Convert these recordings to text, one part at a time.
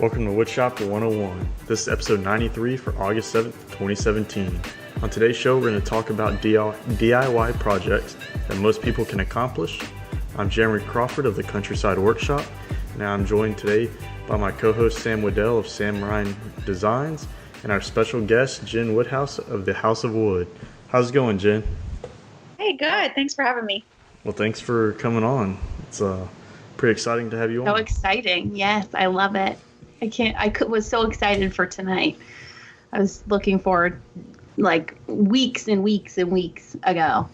Welcome to Woodshop 101. This is episode 93 for August 7th, 2017. On today's show, we're going to talk about DIY projects that most people can accomplish. I'm Jeremy Crawford of the Countryside Workshop. Now I'm joined today by my co-host Sam Wooddell of Manring Designs and our special guest Jen Woodhouse of the House of Wood. How's it going, Jen? Hey, good. Thanks for having me. Well, thanks for coming on. It's pretty exciting to have you on. So exciting. Yes, I love it. Was so excited for tonight. I was looking forward like weeks and weeks and weeks ago.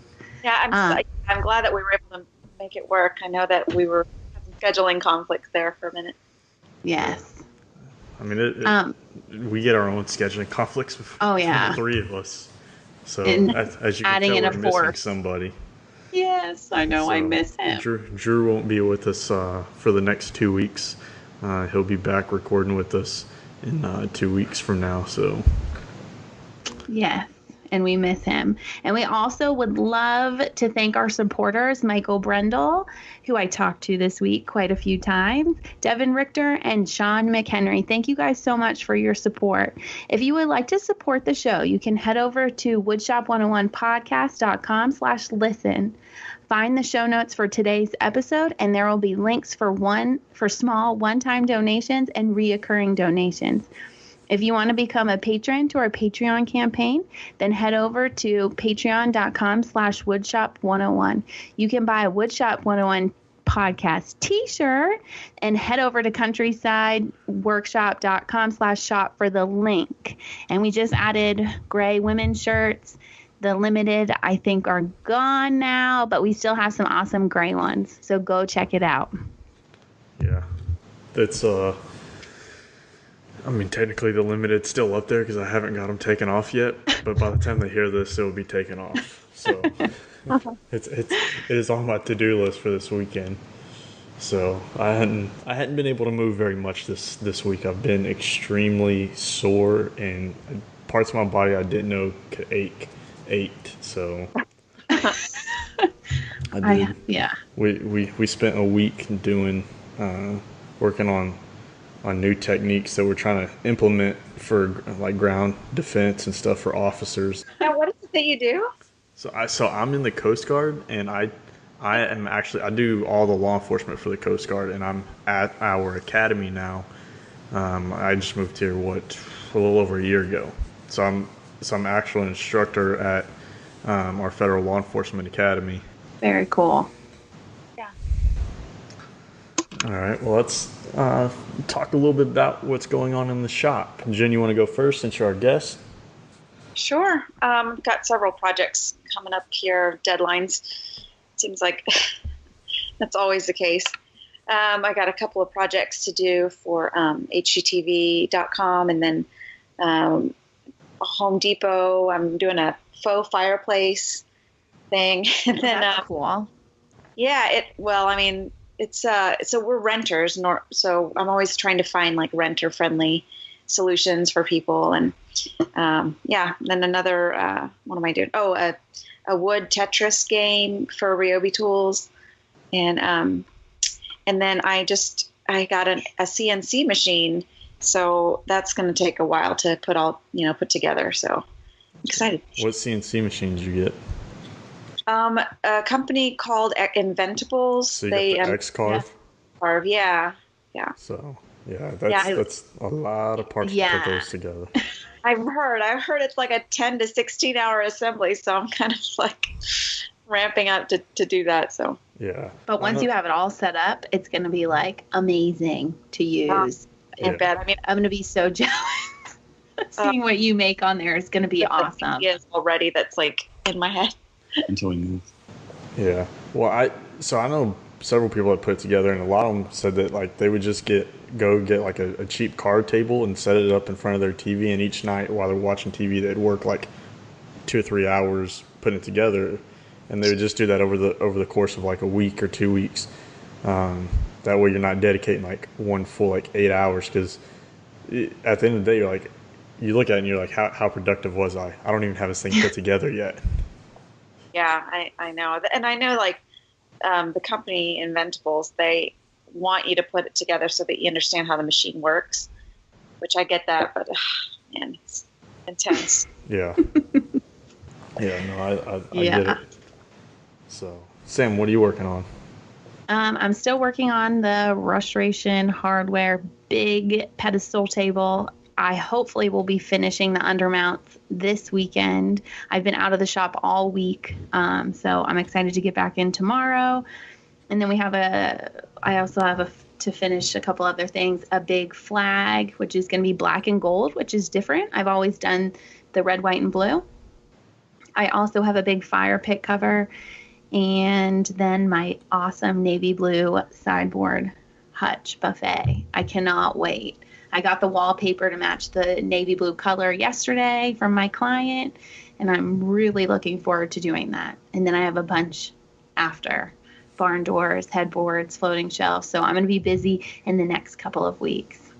Yeah, I'm glad that we were able to make it work. I know that we were having scheduling conflicts there for a minute. Yes. I mean, we get our own scheduling conflicts with the three of us. So as you can tell, we're missing somebody. Yes, I know. So I miss him. Drew won't be with us for the next 2 weeks. He'll be back recording with us in 2 weeks from now. So yes, and we miss him. And we also would love to thank our supporters, Brindle, who I talked to this week quite a few times, Devin, Richter, and Sean McHenry. Thank you guys so much for your support. If you would like to support the show, you can head over to woodshop101podcast.com/listen. Find the show notes for today's episode, and there will be links for small one-time donations and reoccurring donations. If you want to become a patron to our Patreon campaign, then head over to patreon.com/woodshop101. You can buy a Woodshop 101 podcast t-shirt and head over to countrysideworkshop.com/shop for the link. And we just added gray women's shirts. The limited, I think, are gone now, but we still have some awesome gray ones. So go check it out. Yeah. That's, technically the limited's still up there because I haven't got them taken off yet. But by the time they hear this, it will be taken off. So it is on my to-do list for this weekend. So I hadn't been able to move very much this week. I've been extremely sore, and parts of my body I didn't know could ached. So I did. We spent a week doing working on new techniques that we're trying to implement for like ground defense and stuff for officers. Now, what is it that you do? So I'm in the Coast Guard, and I do all the law enforcement for the Coast Guard, and I'm at our academy now. I just moved here a little over a year ago. So I'm actually an instructor at our Federal Law Enforcement Academy. Very cool. Yeah. All right. Well, let's talk a little bit about what's going on in the shop. Jen, you want to go first since you're our guest? Sure. Got several projects coming up here, deadlines. Seems like that's always the case. I got a couple of projects to do for HGTV.com, and then Home Depot. I'm doing a faux fireplace thing. And then, that's cool. Yeah. So we're renters, so I'm always trying to find like renter friendly solutions for people. And then another, what am I doing? Oh, a wood Tetris game for RYOBI Tools. And then I got a CNC machine. So that's going to take a while to put together. So I'm excited. What CNC machine did you get? A company called Inventables. So you got the X-Carve? Carve, yeah. So, that's a lot of parts to put those together. I've heard it's like a 10 to 16 hour assembly. So I'm kind of like ramping up to do that. So, yeah. But once you have it all set up, it's going to be like amazing to use. I bet. I'm going to be so jealous. Seeing what you make on there is going to be awesome. Yes, already that's like in my head. Until we move. Yeah. Well, I know several people that put it together, and a lot of them said that like they would just go get like a cheap card table and set it up in front of their TV, and each night while they're watching TV, they'd work like 2 or 3 hours putting it together, and they would just do that over the course of like a week or 2 weeks. That way you're not dedicating like one full like 8 hours, because at the end of the day you look at it and you're like, how productive was I? I don't even have this thing put together yet. Yeah, I know. And I know like the company Inventables, they want you to put it together so that you understand how the machine works. which I get that, but man, it's intense. Yeah. Yeah, no, I Yeah. get it. So, Sam, what are you working on? I'm still working on the Restoration Hardware big pedestal table. I hopefully will be finishing the undermounts this weekend. I've been out of the shop all week, so I'm excited to get back in tomorrow. And then I also have to finish a couple other things, a big flag, which is going to be black and gold, which is different. I've always done the red, white, and blue. I also have a big fire pit cover, and then my awesome navy blue sideboard hutch buffet. I cannot wait. I got the wallpaper to match the navy blue color yesterday from my client, and I'm really looking forward to doing that. And then I have a bunch after. Barn doors, headboards, floating shelves. So I'm going to be busy in the next couple of weeks.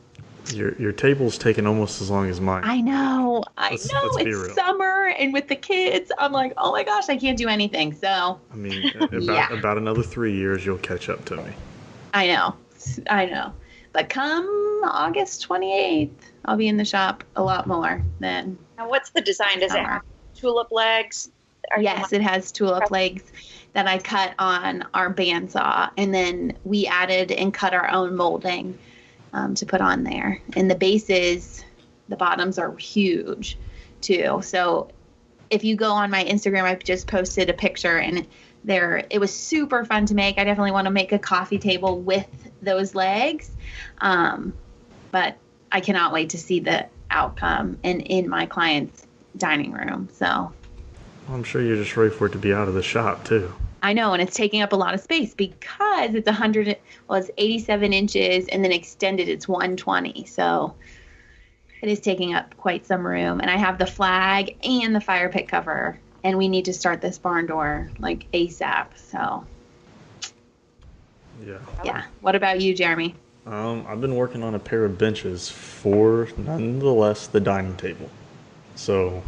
Your table's taking almost as long as mine. I know. Let's be real. It's summer, and with the kids, I'm like, oh my gosh, I can't do anything. So I mean, about another 3 years, you'll catch up to me. I know. But come August 28th, I'll be in the shop a lot more then. Now, what's the design? Does it have tulip legs? Yes, it has tulip legs that I cut on our bandsaw, and then we added and cut our own molding to put on there. And the bases, the bottoms are huge too. So if you go on my Instagram, I've just posted a picture, and it was super fun to make. I definitely want to make a coffee table with those legs. But I cannot wait to see the outcome and in my client's dining room. So I'm sure you're just ready for it to be out of the shop too. I know, and it's taking up a lot of space because it's 87 inches, and then extended it's 120. So it is taking up quite some room. And I have the flag and the fire pit cover, and we need to start this barn door like ASAP. So yeah. What about you, Jeremy? I've been working on a pair of benches for, nonetheless, the dining table. So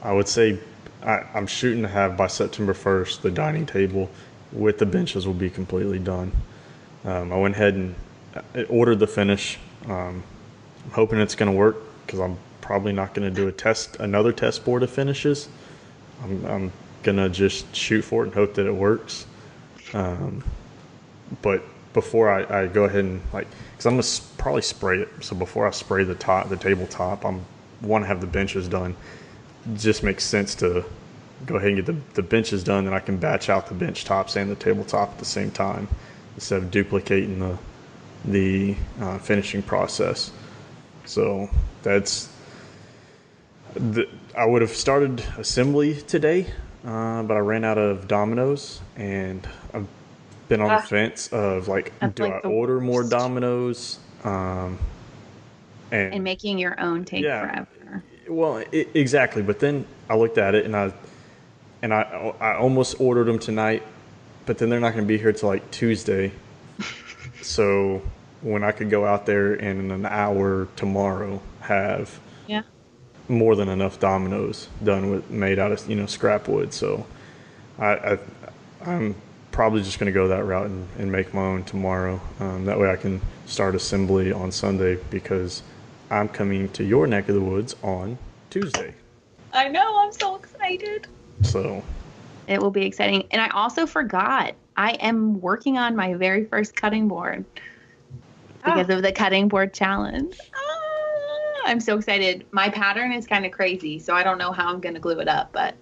I would say I'm shooting to have by September 1st the dining table with the benches will be completely done. I went ahead and ordered the finish. I'm hoping it's going to work because I'm probably not going to do another test board of finishes. I'm going to just shoot for it and hope that it works. But before I go ahead and because I'm going to probably spray it. So before I spray the tabletop, I want to have the benches done. It just makes sense to go ahead and get the benches done, then I can batch out the bench tops and the tabletop at the same time instead of duplicating the finishing process. So I would have started assembly today, but I ran out of dominoes, and I've been on the fence of do I order more dominoes? And making your own take forever. Well, exactly. But then I looked at it, and I almost ordered them tonight, but then they're not going to be here till Tuesday. So when I could go out there and in an hour tomorrow have more than enough dominoes made out of scrap wood. So I'm probably just going to go that route and make my own tomorrow. That way I can start assembly on Sunday because I'm coming to your neck of the woods on Tuesday. I know, I'm so excited. So it will be exciting. And I also forgot, I am working on my very first cutting board because of the cutting board challenge. I'm so excited. My pattern is kind of crazy, so I don't know how I'm going to glue it up, but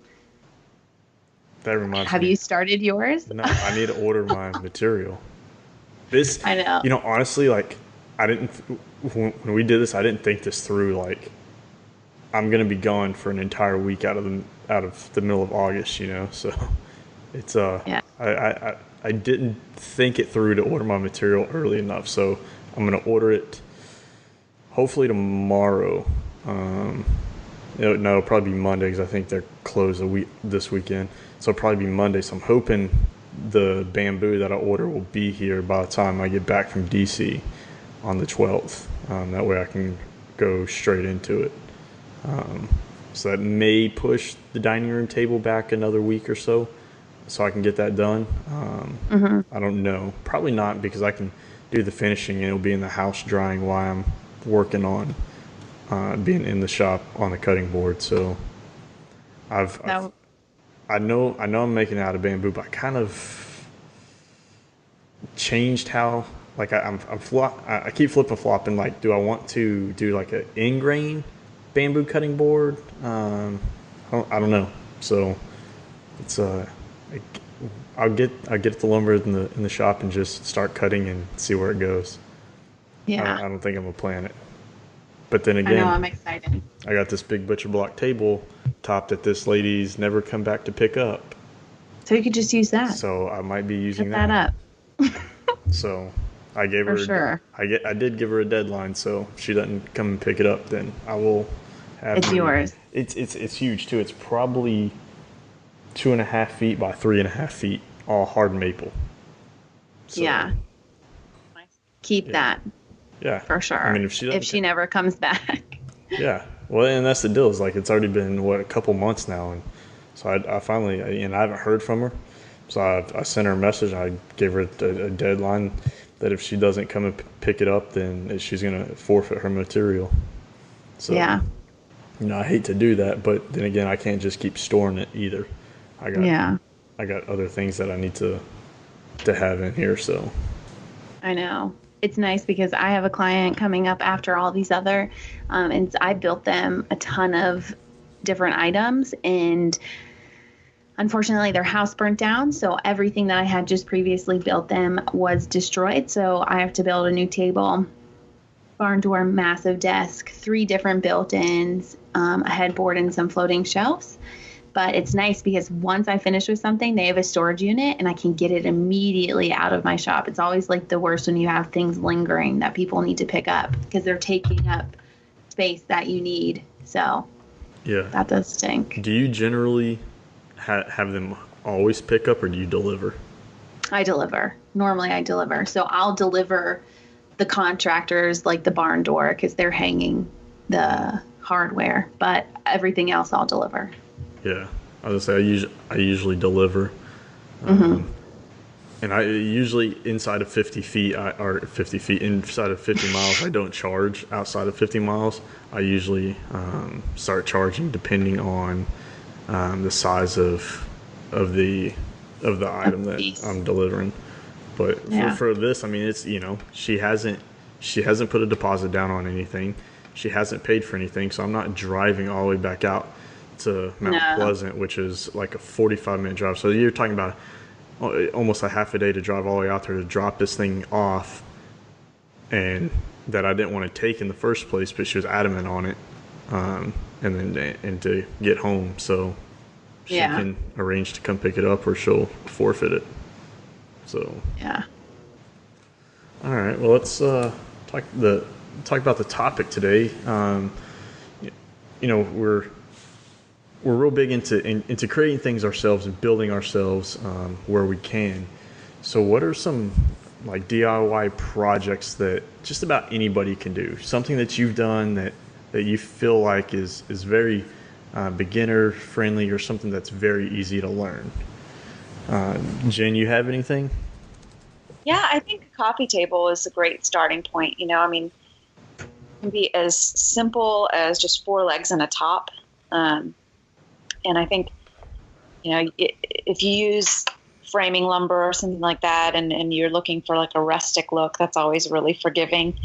that reminds me. Have you started yours? No, I need to order my material. I know. Honestly, I didn't, when we did this, I didn't think this through. I'm going to be gone for an entire week out of the middle of August, so it's, I didn't think it through to order my material early enough. So I'm going to order it hopefully tomorrow. It'll probably be Monday because I think they're closed this weekend. So it'll probably be Monday. So I'm hoping the bamboo that I order will be here by the time I get back from DC on the 12th. That way I can go straight into it. So that may push the dining room table back another week or so I can get that done. I don't know. Probably not because I can do the finishing and it'll be in the house drying while I'm working on being in the shop on the cutting board. So I know I'm making it out of bamboo, but I kind of changed how, like I keep flipping flopping. Like, do I want to do like an ingrain bamboo cutting board? I don't know. So it's I'll get the lumber in the shop and just start cutting and see where it goes. Yeah. I don't think I'm gonna plan it. But then again, I know, I'm excited. I got this big butcher block table top that this lady's never come back to pick up. So you could just use that. So I might be using Put that up. So I gave her. Sure. I did give her a deadline. So if she doesn't come and pick it up, then I will have. It's yours. It's huge too. It's probably 2.5 feet by 3.5 feet, all hard maple. So, yeah. Keep that. Yeah. For sure. I mean, if she never comes back. Yeah. Well, and that's the deal. Is like it's already been a couple months now, and so I finally, and I haven't heard from her. So I sent her a message. I gave her a deadline that if she doesn't come and pick it up, then she's gonna forfeit her material. So yeah. I hate to do that, but then again, I can't just keep storing it either. I got other things that I need to have in here. So I know. It's nice because I have a client coming up after all these other, and I built them a ton of different items, and unfortunately their house burnt down. So everything that I had just previously built them was destroyed. So I have to build a new table, barn door, massive desk, 3 different built-ins, a headboard, and some floating shelves. But it's nice because once I finish with something, they have a storage unit and I can get it immediately out of my shop. It's always like the worst when you have things lingering that people need to pick up because they're taking up space that you need. So yeah, that does stink. Do you generally have them always pick up, or do you deliver? I deliver. Normally I deliver. So I'll deliver the contractors, like the barn door, because they're hanging the hardware. But everything else I'll deliver. Yeah, I was gonna say I usually deliver, and I usually inside of 50 feet or 50 feet inside of 50 miles. I don't charge. Outside of 50 miles, I usually start charging depending on the size of the item that I'm delivering. But for this, I mean, it's she hasn't put a deposit down on anything. She hasn't paid for anything, so I'm not driving all the way back out to Mount Pleasant, which is like a 45-minute drive. So you're talking about almost a half a day to drive all the way out there to drop this thing off, and that I didn't want to take in the first place, but she was adamant on it, and to get home. So she can arrange to come pick it up, or she'll forfeit it. So yeah. All right. Well, let's talk about the topic today. We're real big into creating things ourselves and building ourselves where we can. So what are some like DIY projects that just about anybody can do? Something that you've done that you feel like is very beginner friendly, or something that's very easy to learn. Jen, you have anything? Yeah, I think a coffee table is a great starting point. I mean, it can be as simple as just 4 legs and a top. And I think, if you use framing lumber or something like that, and you're looking for like a rustic look, that's always really forgiving.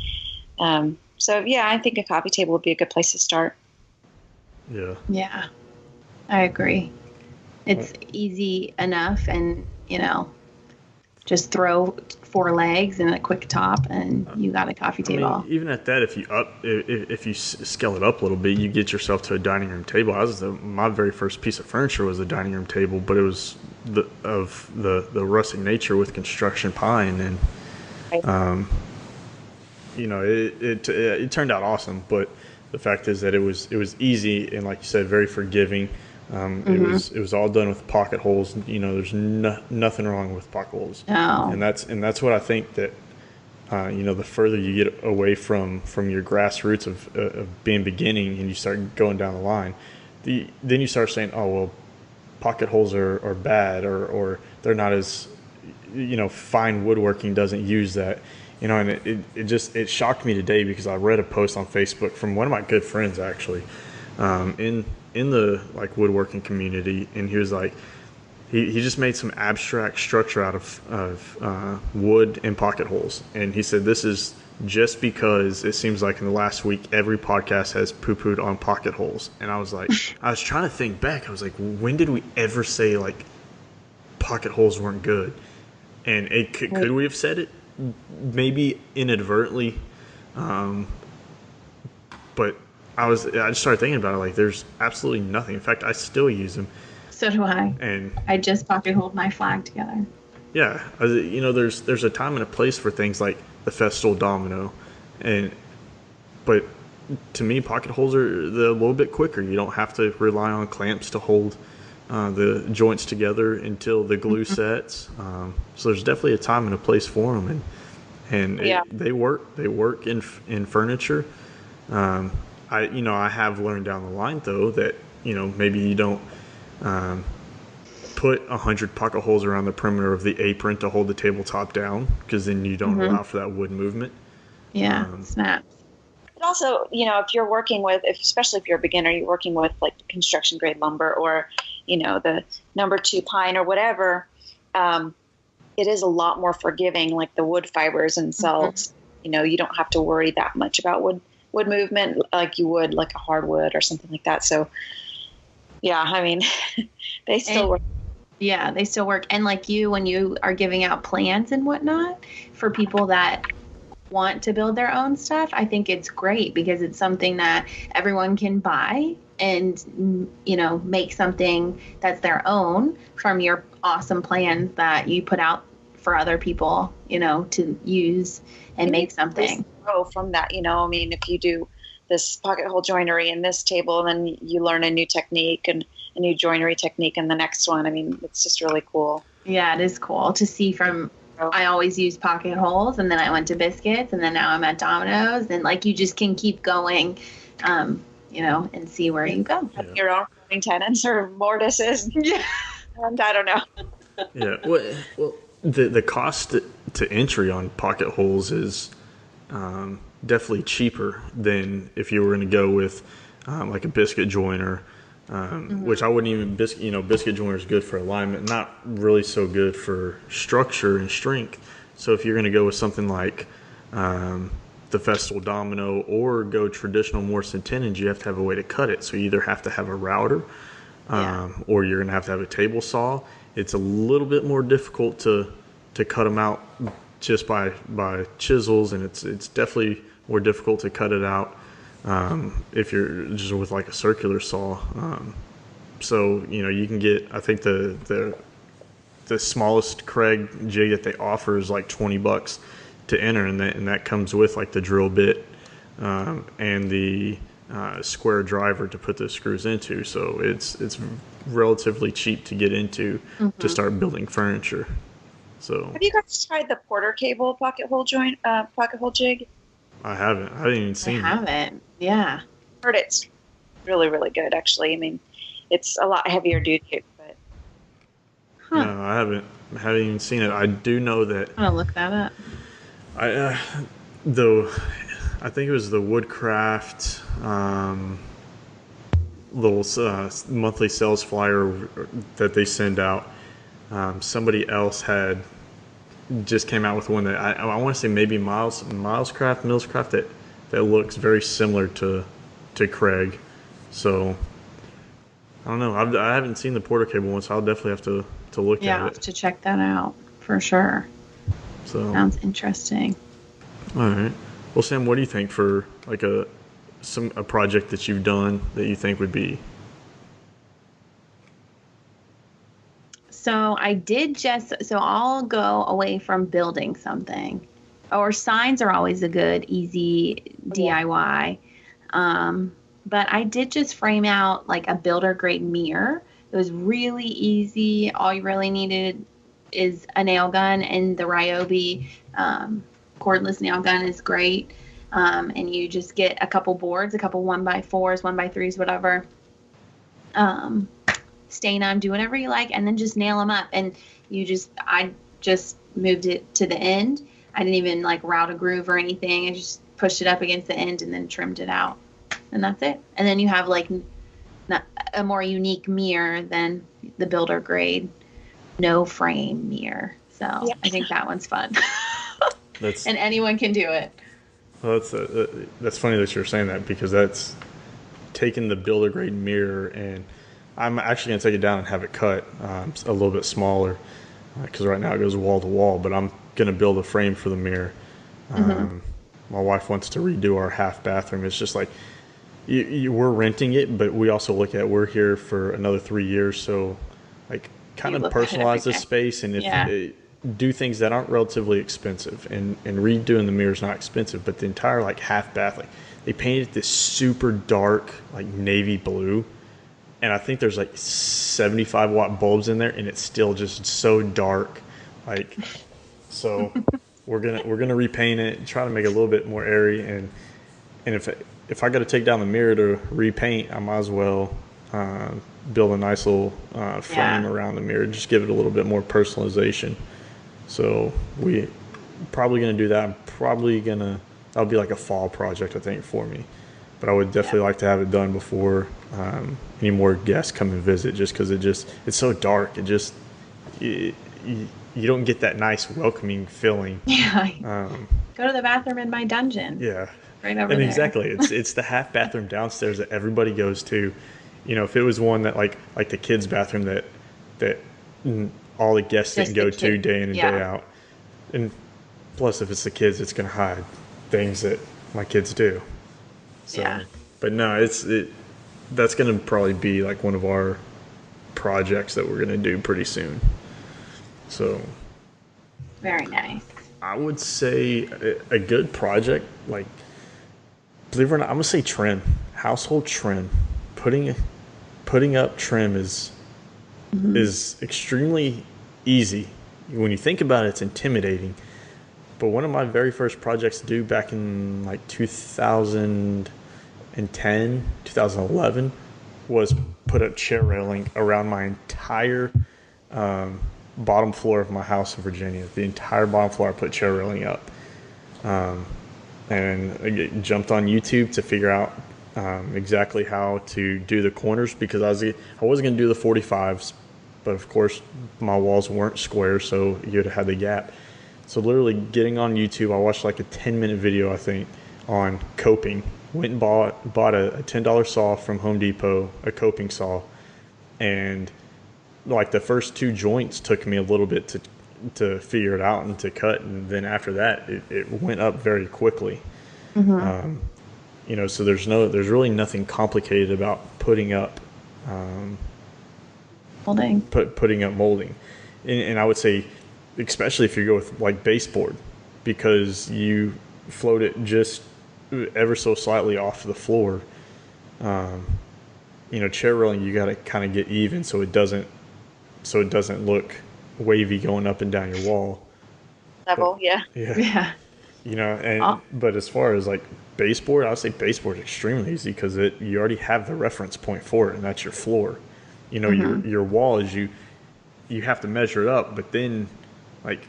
So yeah, I think a coffee table would be a good place to start. Yeah. Yeah, I agree. It's easy enough, and just throw 4 legs and a quick top, and you got a coffee table. I mean, even at that, if you scale it up a little bit, you get yourself to a dining room table. My very first piece of furniture was a dining room table, but it was the rustic nature with construction pine, and it turned out awesome. But the fact is that it was easy, and like you said, very forgiving. It was all done with pocket holes. There's nothing wrong with pocket holes. No. And that's what I think that the further you get away from your grassroots of being beginning, and you start going down the line, then you start saying, oh well, pocket holes are bad, or they're not as fine woodworking doesn't use that. And it shocked me today because I read a post on Facebook from one of my good friends actually, in the like woodworking community, and he was like, he just made some abstract structure out of wood and pocket holes, and he said this is just because it seems like in the last week every podcast has poo-pooed on pocket holes, and I was like, I was trying to think back. I was like, when did we ever say like pocket holes weren't good? And could we have said it? Maybe inadvertently, but I just started thinking about it. Like, there's absolutely nothing. In fact, I still use them. So do I. And I just pocket hold my flag together. Yeah, there's a time and a place for things like the Festal domino, but to me, pocket holes are a little bit quicker. You don't have to rely on clamps to hold the joints together until the glue sets. So there's definitely a time and a place for them, and they work. They work in furniture. I have learned down the line though that maybe you don't put 100 pocket holes around the perimeter of the apron to hold the tabletop down, because then you don't allow for that wood movement. Yeah, snaps. But also, if you're working with, especially if you're a beginner, you're working with like construction grade lumber or, the number 2 pine or whatever, it is a lot more forgiving, like the wood fibers themselves. You don't have to worry that much about wood movement like you would like a hardwood or something like that. So, yeah, I mean, they still work. Yeah, they still work. And like when you are giving out plans and whatnot for people that want to build their own stuff, I think it's great because it's something that everyone can buy and, make something that's their own from your awesome plans that you put out for other people, to use and make something. Grow from that, if you do this pocket hole joinery in this table, then you learn a new technique and a new joinery technique in the next one. I mean, it's just really cool. Yeah, it is cool to see from, I always use pocket holes, and then I went to biscuits, and then now I'm at dominoes, and like you just can keep going, and see where you go. Yeah. Your own tenons or mortises. Yeah. And I don't know. Yeah. Well, the cost to entry on pocket holes is definitely cheaper than if you were going to go with like a biscuit joiner, which I wouldn't even biscuit joiner is good for alignment, not really so good for structure and strength. So if you're going to go with something like the Festal domino or go traditional Morse and tenons, you have to have a way to cut it. So you either have to have a router or you're going to have a table saw. It's a little bit more difficult to cut them out just by chisels, and it's definitely more difficult to cut it out if you're just with like a circular saw. So you can get, I think the smallest Craig jig that they offer is like $20 to enter, and that comes with like the drill bit and the square driver to put the screws into. So it's relatively cheap to get into to start building furniture. So have you guys tried the Porter cable pocket hole jig? I haven't even seen it. I haven't. Yeah. Heard it's really, really good, actually. I mean, it's a lot heavier duty, but. No, I haven't even seen it. I do know that. I'm gonna look that up. I think it was the Woodcraft little monthly sales flyer that they send out. Somebody else had just came out with one that I want to say maybe Millscraft that looks very similar to Craig. So I don't know. I haven't seen the Porter cable one, so I'll definitely have to look at it. Yeah, I'll have to check that out for sure. So sounds interesting. All right. Well, Sam, what do you think for like a project that you've done that you think would be? So I'll go away from building something, or signs are always a good, easy DIY. But I did just frame out like a builder grade mirror. It was really easy. All you really needed is a nail gun, and the RYOBI cordless nail gun is great. And you just get a couple boards, a couple 1x4s, 1x3s, whatever. Stain them, do whatever you like, and then just nail them up. And I just moved it to the end. I didn't even like route a groove or anything. I just pushed it up against the end and then trimmed it out. And that's it. And then you have like a more unique mirror than the builder grade no frame mirror. So I think that one's fun. And anyone can do it. Well, that's funny that you're saying that, because that's taking the builder grade mirror, and I'm actually going to take it down and have it cut a little bit smaller, because right now it goes wall to wall, but I'm going to build a frame for the mirror. My wife wants to redo our half bathroom. It's just like, we're renting it, but we also look at, we're here for another 3 years, so like kind of personalize the space, and do things that aren't relatively expensive, and redoing the mirror is not expensive, but the entire like half bath, like they painted this super dark like navy blue, and I think there's like 75 watt bulbs in there, and it's still just so dark, like, so we're gonna repaint it, try to make it a little bit more airy, and if I got to take down the mirror to repaint, I might as well build a nice little frame around the mirror, just give it a little bit more personalization. So we probably going to do that. I'm probably going to, that'll be like a fall project, I think, for me. But I would definitely like to have it done before any more guests come and visit, just because it's so dark. It just, you don't get that nice welcoming feeling. Yeah. Go to the bathroom in my dungeon. Yeah. Right over there. Exactly. It's the half bathroom downstairs that everybody goes to. You know, if it was one that like the kids' bathroom that all the guests didn't go to day in and day out. And plus, if it's the kids, it's going to hide things that my kids do. So, but no, that's going to probably be like one of our projects that we're going to do pretty soon. So, very nice. I would say a good project, like, believe it or not, I'm going to say trim, household trim. Putting up trim is extremely easy. When you think about it, it's intimidating. But one of my very first projects to do back in like 2010, 2011 was put up chair railing around my entire bottom floor of my house in Virginia. The entire bottom floor, I put chair railing up. And I jumped on YouTube to figure out exactly how to do the corners, because I wasn't going to do the 45s, but of course my walls weren't square, so you'd have had the gap. So literally getting on YouTube, I watched like a 10-minute video, I think, on coping. Went and bought a $10 saw from Home Depot, a coping saw, and like the first two joints took me a little bit to figure it out and to cut, and then after that it went up very quickly. You know, so there's really nothing complicated about putting up molding. Putting up molding, and I would say, especially if you go with like baseboard, because you float it just ever so slightly off the floor. You know, chair railing, you got to kind of get even so it doesn't look wavy going up and down your wall. Level, but, yeah. You know, and but as far as like baseboard, I would say baseboard is extremely easy, because you already have the reference point for it, and that's your floor. You know, your wall is you have to measure it up, but then like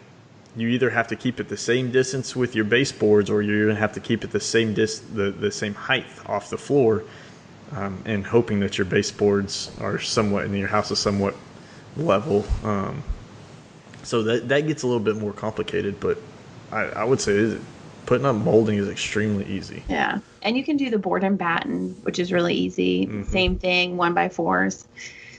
you either have to keep it the same distance with your baseboards, or you're gonna have to keep it the same the same height off the floor, and hoping that your baseboards are somewhat, and your house is somewhat level. So that gets a little bit more complicated, but I would say putting up molding is extremely easy. Yeah. And you can do the Board-and-Batten, which is really easy. Same thing, 1x4s.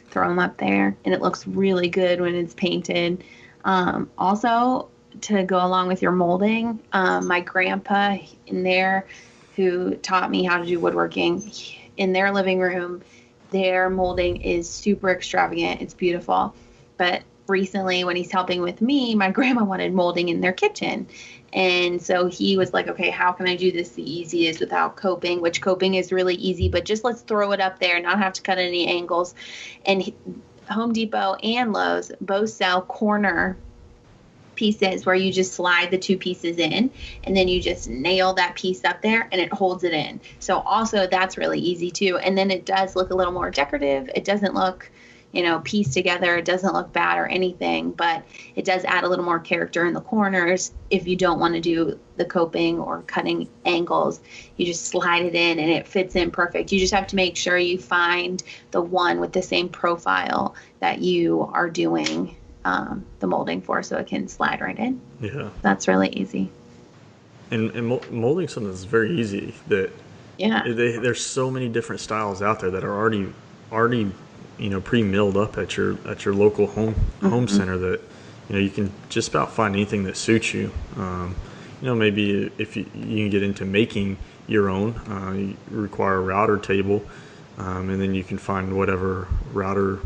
Throw them up there, and it looks really good when it's painted. Also, to go along with your molding, my grandpa in there, who taught me how to do woodworking, in their living room, their molding is super extravagant. It's beautiful. But recently, when he's helping with me, my grandma wanted molding in their kitchen. And so he was like, okay, how can I do this the easiest without coping, which coping is really easy, but just let's throw it up there and not have to cut any angles. And Home Depot and Lowe's both sell corner pieces where you just slide the two pieces in, and then you just nail that piece up there and it holds it in. So also that's really easy too. And then it does look a little more decorative. It doesn't look, pieced together. It doesn't look bad or anything, but it does add a little more character in the corners. If you don't want to do the coping or cutting angles, you just slide it in and it fits in perfect. You just have to make sure you find the one with the same profile that you are doing the molding for, so it can slide right in. Yeah. That's really easy. And molding something that's very easy. There's so many different styles out there that are already pre-milled up at your local home center that you can just about find anything that suits you. Maybe if you can get into making your own, you require a router table, and then you can find whatever router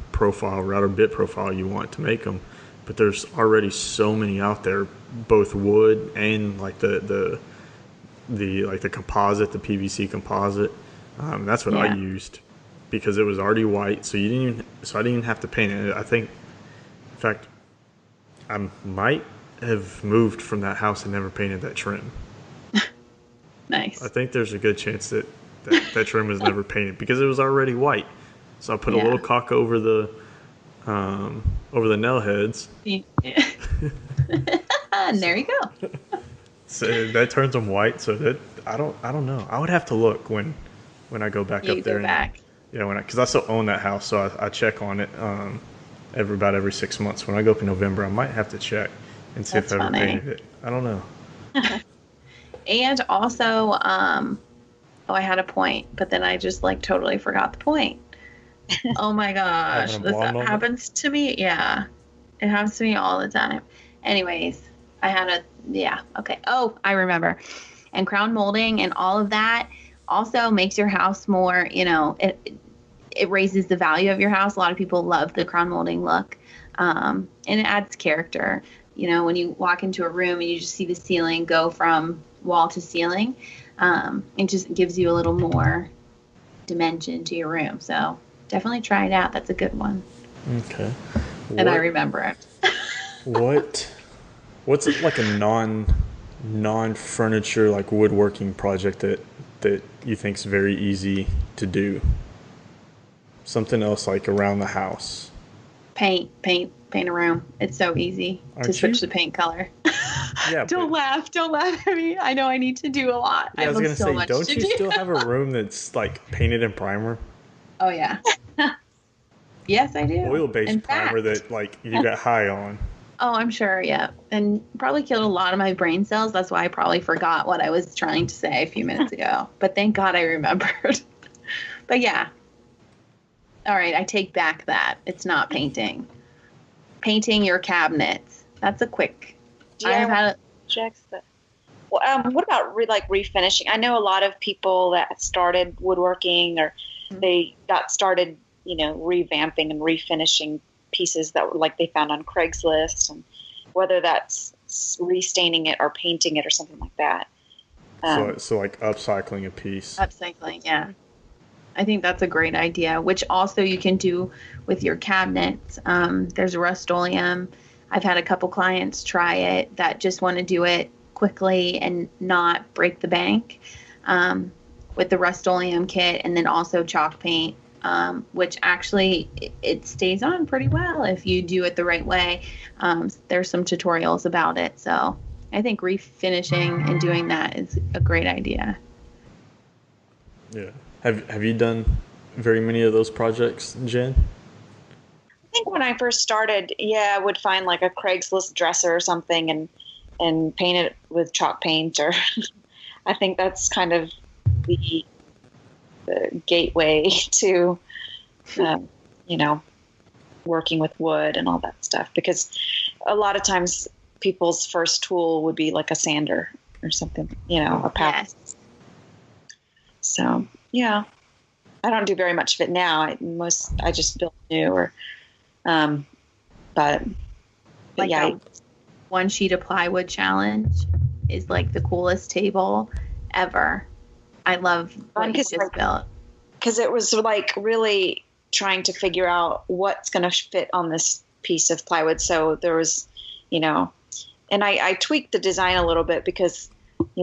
bit profile you want to make them. But there's already so many out there, both wood and like the composite, the PVC composite. That's what I used because it was already white, so I didn't even have to paint it. I think, in fact, I might have moved from that house and never painted that trim. Nice. I think there's a good chance that trim was never painted because it was already white. So I put a little caulk over the nail heads. Yeah. And there you go. So that turns them white. So that I don't know. I would have to look when I go back up there. Because I still own that house, so I check on it every 6 months. When I go up in November, I might have to check and see if I ever painted it. I don't know. And also, I had a point, but then I just like totally forgot the point. Oh my gosh, this happens to me. Yeah, it happens to me all the time. Anyways, okay. Oh, I remember. And crown molding and all of that also makes your house more, it raises the value of your house. A lot of people love the crown molding look, and it adds character. When you walk into a room and you just see the ceiling go from wall to ceiling, it just gives you a little more dimension to your room. So definitely try it out. That's a good one. Okay. And I remember it. What's like a non-furniture like woodworking project that you think is very easy to do? Something else like around the house. Paint a room. It's so easy to switch the paint color. Yeah. Don't laugh at me. I know I need to do a lot. Yeah, I was gonna say, don't you still have a room that's like painted in primer? Oh yeah. Yes, I do. Oil-based primer that like you got high on. Oh, I'm sure, yeah. And probably killed a lot of my brain cells. That's why I probably forgot what I was trying to say a few minutes ago. But thank God I remembered. But yeah. All right, I take back that. It's not painting. Painting your cabinets. That's a quick. Do you have projects that? Well, what about refinishing? I know a lot of people that started woodworking or they got started, revamping and refinishing pieces that were like they found on Craigslist, and whether that's restaining it or painting it or something like that. So like upcycling a piece. Upcycling, yeah. I think that's a great idea, which also you can do with your cabinets. There's Rust-Oleum. I've had a couple clients try it that just want to do it quickly and not break the bank with the Rust-Oleum kit, and then also chalk paint, which actually it stays on pretty well if you do it the right way. There's some tutorials about it. So I think refinishing and doing that is a great idea. Yeah. Have you done very many of those projects, Jen? I think when I first started, I would find like a Craigslist dresser or something and paint it with chalk paint, or I think that's kind of the gateway to, working with wood and all that stuff, because a lot of times people's first tool would be like a sander or something, a paddle. Yes. So, yeah, I don't do very much of it now. I just build new, but yeah. One sheet of plywood challenge is like the coolest table ever. I love what you just built. Because it was like really trying to figure out what's going to fit on this piece of plywood. So there was, and I tweaked the design a little bit because,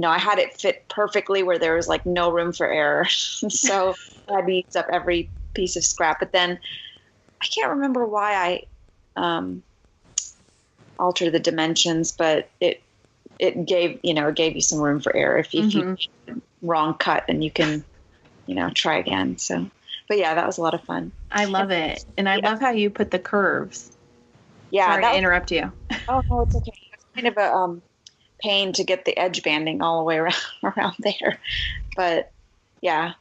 I had it fit perfectly where there was like no room for error. So I had to use up every piece of scrap. But then I can't remember why I altered the dimensions, but it gave you some room for error. If you wrong cut, then you can, try again. So, but yeah, that was a lot of fun. I love it. And I love how you put the curves. Yeah. Sorry to interrupt you. Oh, no, it's okay. It's kind of a pain to get the edge banding all the way around there. But yeah,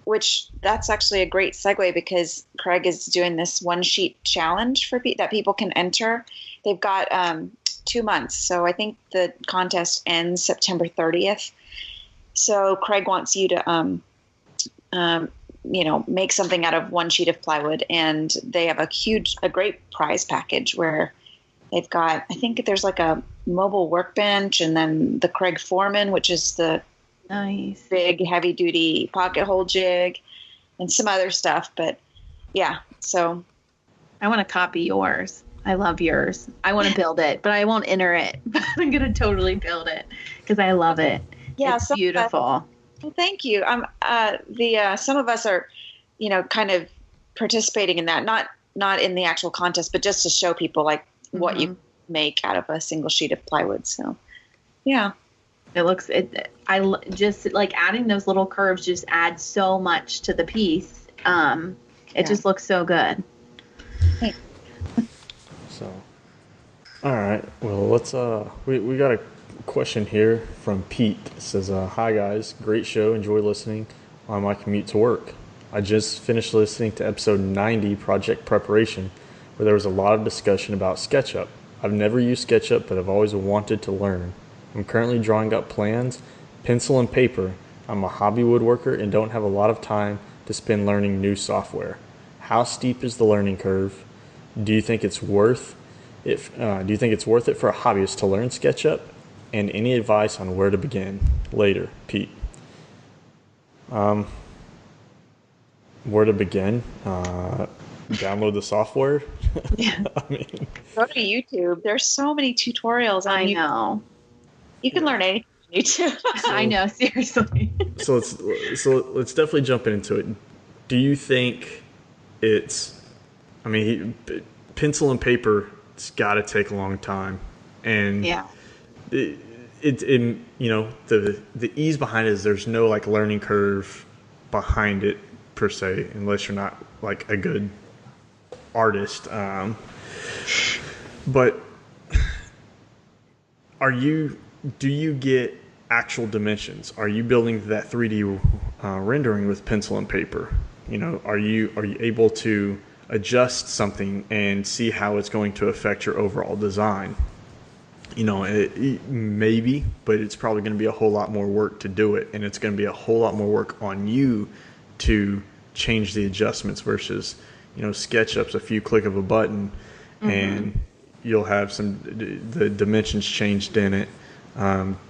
which that's actually a great segue because Craig is doing this one sheet challenge that people can enter. They've got 2 months. So I think the contest ends September 30th. So Craig wants you to, make something out of one sheet of plywood. And they have a great prize package where they've got, I think there's like a mobile workbench and then the Craig Foreman, which is the nice big heavy duty pocket hole jig and some other stuff. But yeah, so I want to copy yours. I love yours. I want to build it, but I won't enter it. But I'm going to totally build it because I love it. Yeah, it's beautiful. Well, thank you. Some of us are, kind of participating in that, not in the actual contest, but just to show people like what you make out of a single sheet of plywood. So, yeah. I just like adding those little curves just adds so much to the piece. It just looks so good. Thanks. So, all right. Well, let's. We got a question here from Pete. It says, "Hi guys, great show. Enjoy listening on my commute to work. I just finished listening to episode 90, Project Preparation, where there was a lot of discussion about SketchUp. I've never used SketchUp, but I've always wanted to learn. I'm currently drawing up plans, pencil and paper. I'm a hobby woodworker and don't have a lot of time to spend learning new software. How steep is the learning curve? Do you think it's worth it for a hobbyist to learn SketchUp? And any advice on where to begin? Later, Pete." Where to begin? Download the software. Yeah. I mean, go to YouTube. There's so many tutorials on YouTube. I know. You can learn anything on YouTube. I know, seriously. So let's definitely jump into it. Do you think it's? I mean, pencil and paper. It's got to take a long time, and yeah. The ease behind it is there's no like learning curve behind it per se, unless you're not like a good artist. But do you get actual dimensions? Are you building that 3D rendering with pencil and paper? Are you able to adjust something and see how it's going to affect your overall design? Maybe, but it's probably going to be a whole lot more work to do it, and it's going to be a whole lot more work on you to change the adjustments versus, SketchUp's a few click of a button, and you'll have the dimensions changed in it,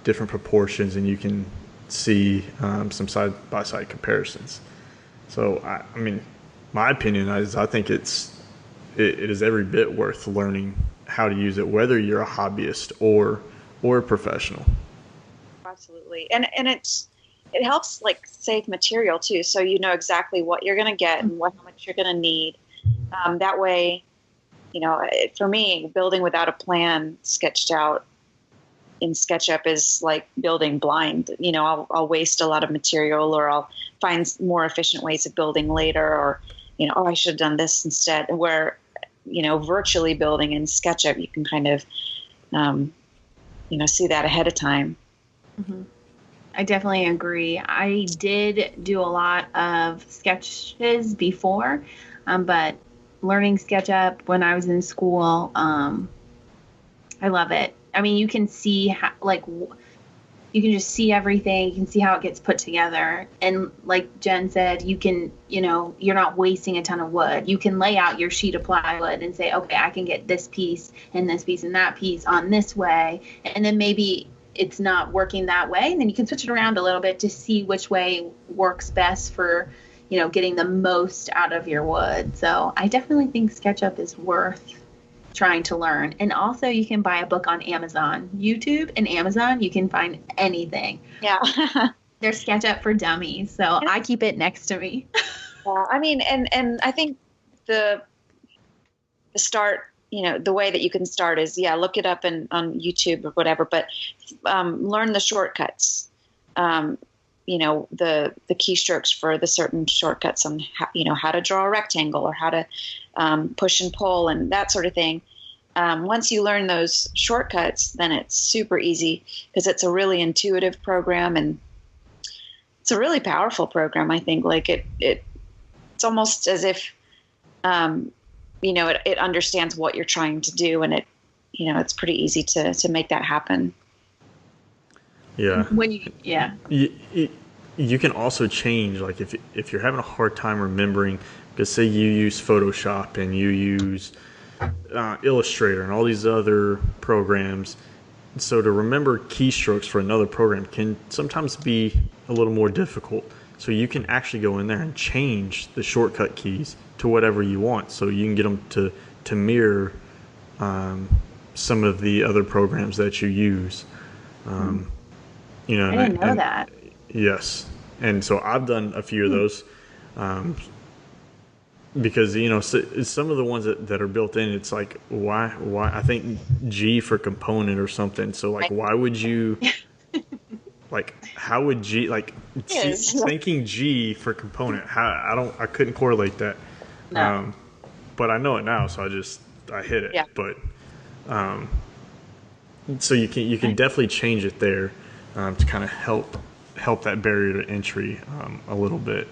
different proportions, and you can see some side-by-side comparisons. So, I mean, my opinion is I think it is every bit worth learning how to use it, whether you're a hobbyist or a professional. Absolutely. And it helps like save material too. So you know exactly what you're going to get and how much you're going to need. That way, for me, building without a plan sketched out in SketchUp is like building blind. I'll waste a lot of material, or I'll find more efficient ways of building later, or, I should have done this instead. Where, virtually building in SketchUp, you can kind of, see that ahead of time. Mm-hmm. I definitely agree. I did do a lot of sketches before, but learning SketchUp when I was in school, I love it. I mean, you can see how, you can just see everything. You can see how it gets put together. And like Jen said, you can, you're not wasting a ton of wood. You can lay out your sheet of plywood and say, okay, I can get this piece and this piece and that piece on this way. And then maybe it's not working that way. And then you can switch it around a little bit to see which way works best for, getting the most out of your wood. So I definitely think SketchUp is worth trying to learn. And also you can buy a book on Amazon. YouTube and Amazon, you can find anything. Yeah. There's SketchUp for Dummies. So I keep it next to me. I mean, and I think the start, the way that you can start is, look it up on YouTube or whatever, but learn the shortcuts. The keystrokes for the certain shortcuts on how to draw a rectangle or how to push and pull and that sort of thing. Once you learn those shortcuts, then it's super easy because it's a really intuitive program and it's a really powerful program. I think it's almost as if, it understands what you're trying to do, and it's pretty easy to make that happen. Yeah. You can also change, like if you're having a hard time remembering, because say you use Photoshop and you use Illustrator and all these other programs. So to remember keystrokes for another program can sometimes be a little more difficult. So you can actually go in there and change the shortcut keys to whatever you want. So you can get them to mirror some of the other programs that you use. I didn't know that. Yes. And so I've done a few of those. Because some of the ones that are built in, it's like why I think G for component or something. So like why would you like how would G like thinking G for component? I couldn't correlate that. No. But I know it now, so I hit it. Yeah. But so you can definitely change it there to kind of help that barrier to entry a little bit.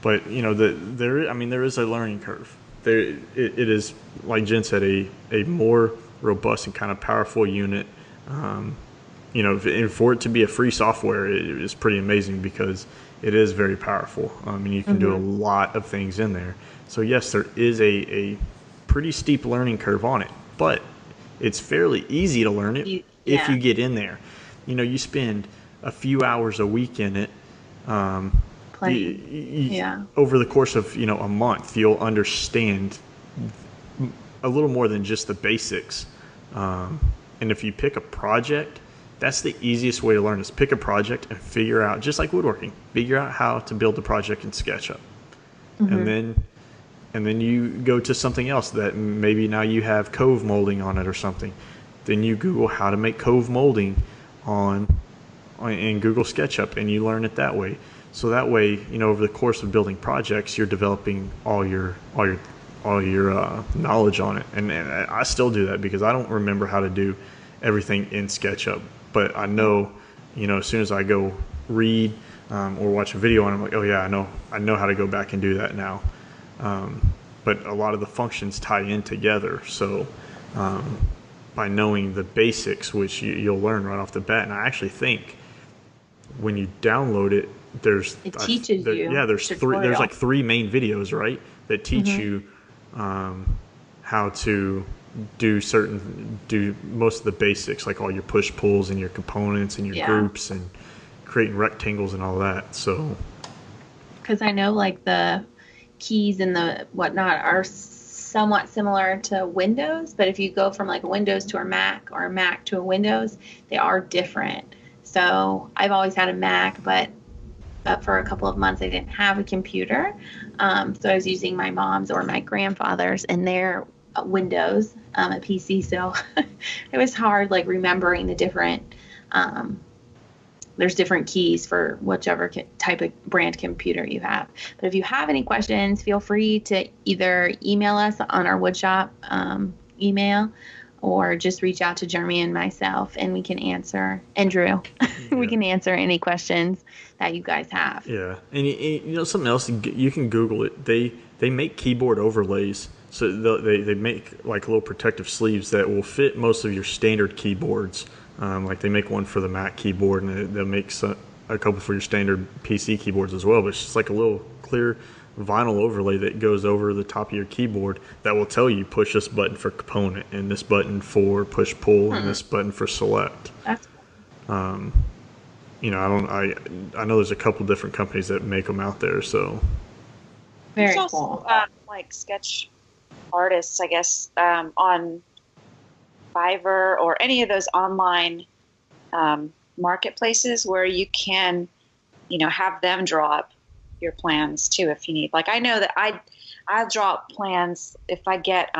But there is a learning curve. It is, like Jen said, a more robust and kind of powerful unit. And for it to be a free software, it is pretty amazing because it is very powerful. And you can do a lot of things in there. So yes, there is a pretty steep learning curve on it, but it's fairly easy to learn it if you get in there. You spend a few hours a week in it. Over the course of a month, you'll understand a little more than just the basics. And if you pick a project, that's the easiest way to learn is pick a project and figure out, just like woodworking, figure out how to build the project in SketchUp. And then you go to something else that maybe now you have cove molding on it or something. Then you Google how to make cove molding in Google SketchUp, and you learn it that way. So that way, over the course of building projects, you're developing all your knowledge on it. And I still do that because I don't remember how to do everything in SketchUp. But I know, as soon as I go read or watch a video, and I'm like, oh yeah, I know how to go back and do that now. But a lot of the functions tie in together. So by knowing the basics, which you'll learn right off the bat, and I actually think when you download it, it teaches you. Yeah, there's like 3 main videos, right, that teach you how to do most of the basics, like all your push pulls and your components and your groups and creating rectangles and all that. So, because I know like the keys and the whatnot are somewhat similar to Windows, but if you go from like a Windows to a Mac or a Mac to a Windows, they are different. So I've always had a Mac, but for a couple of months I didn't have a computer, so I was using my mom's or my grandfather's and their Windows, a PC. So it was hard, like remembering the different. There's different keys for whichever type of brand computer you have. But if you have any questions, feel free to either email us on our Woodshop email, or just reach out to Jeremy and myself, and we can answer, and Drew, we can answer any questions that you guys have. Yeah, and something else, you can Google it. They make keyboard overlays, so they make like little protective sleeves that will fit most of your standard keyboards. Like they make one for the Mac keyboard, and they'll make a couple for your standard PC keyboards as well. But it's just like a little clear vinyl overlay that goes over the top of your keyboard that will tell you push this button for component and this button for push pull and this button for select. That's cool. I know there's a couple different companies that make them out there, so very there's cool. Also, like sketch artists, I guess, on Fiverr or any of those online marketplaces where you can, have them draw up your plans too if you need. Like I know that I draw up plans if I get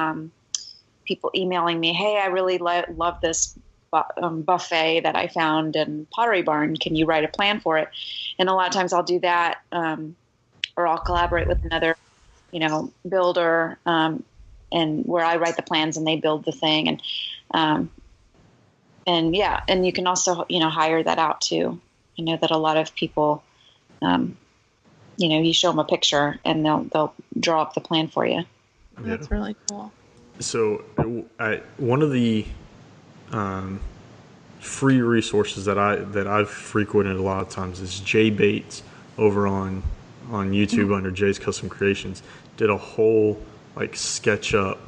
people emailing me, hey, I really love this buffet that I found in Pottery Barn. Can you write a plan for it? And a lot of times I'll do that, or I'll collaborate with another, builder, and where I write the plans and they build the thing. And you can also, hire that out too. I know that a lot of people, you show them a picture and they'll draw up the plan for you. That's really cool. So one of the free resources that I've frequented a lot of times is Jay Bates over on YouTube under Jay's Custom Creations. Did a whole SketchUp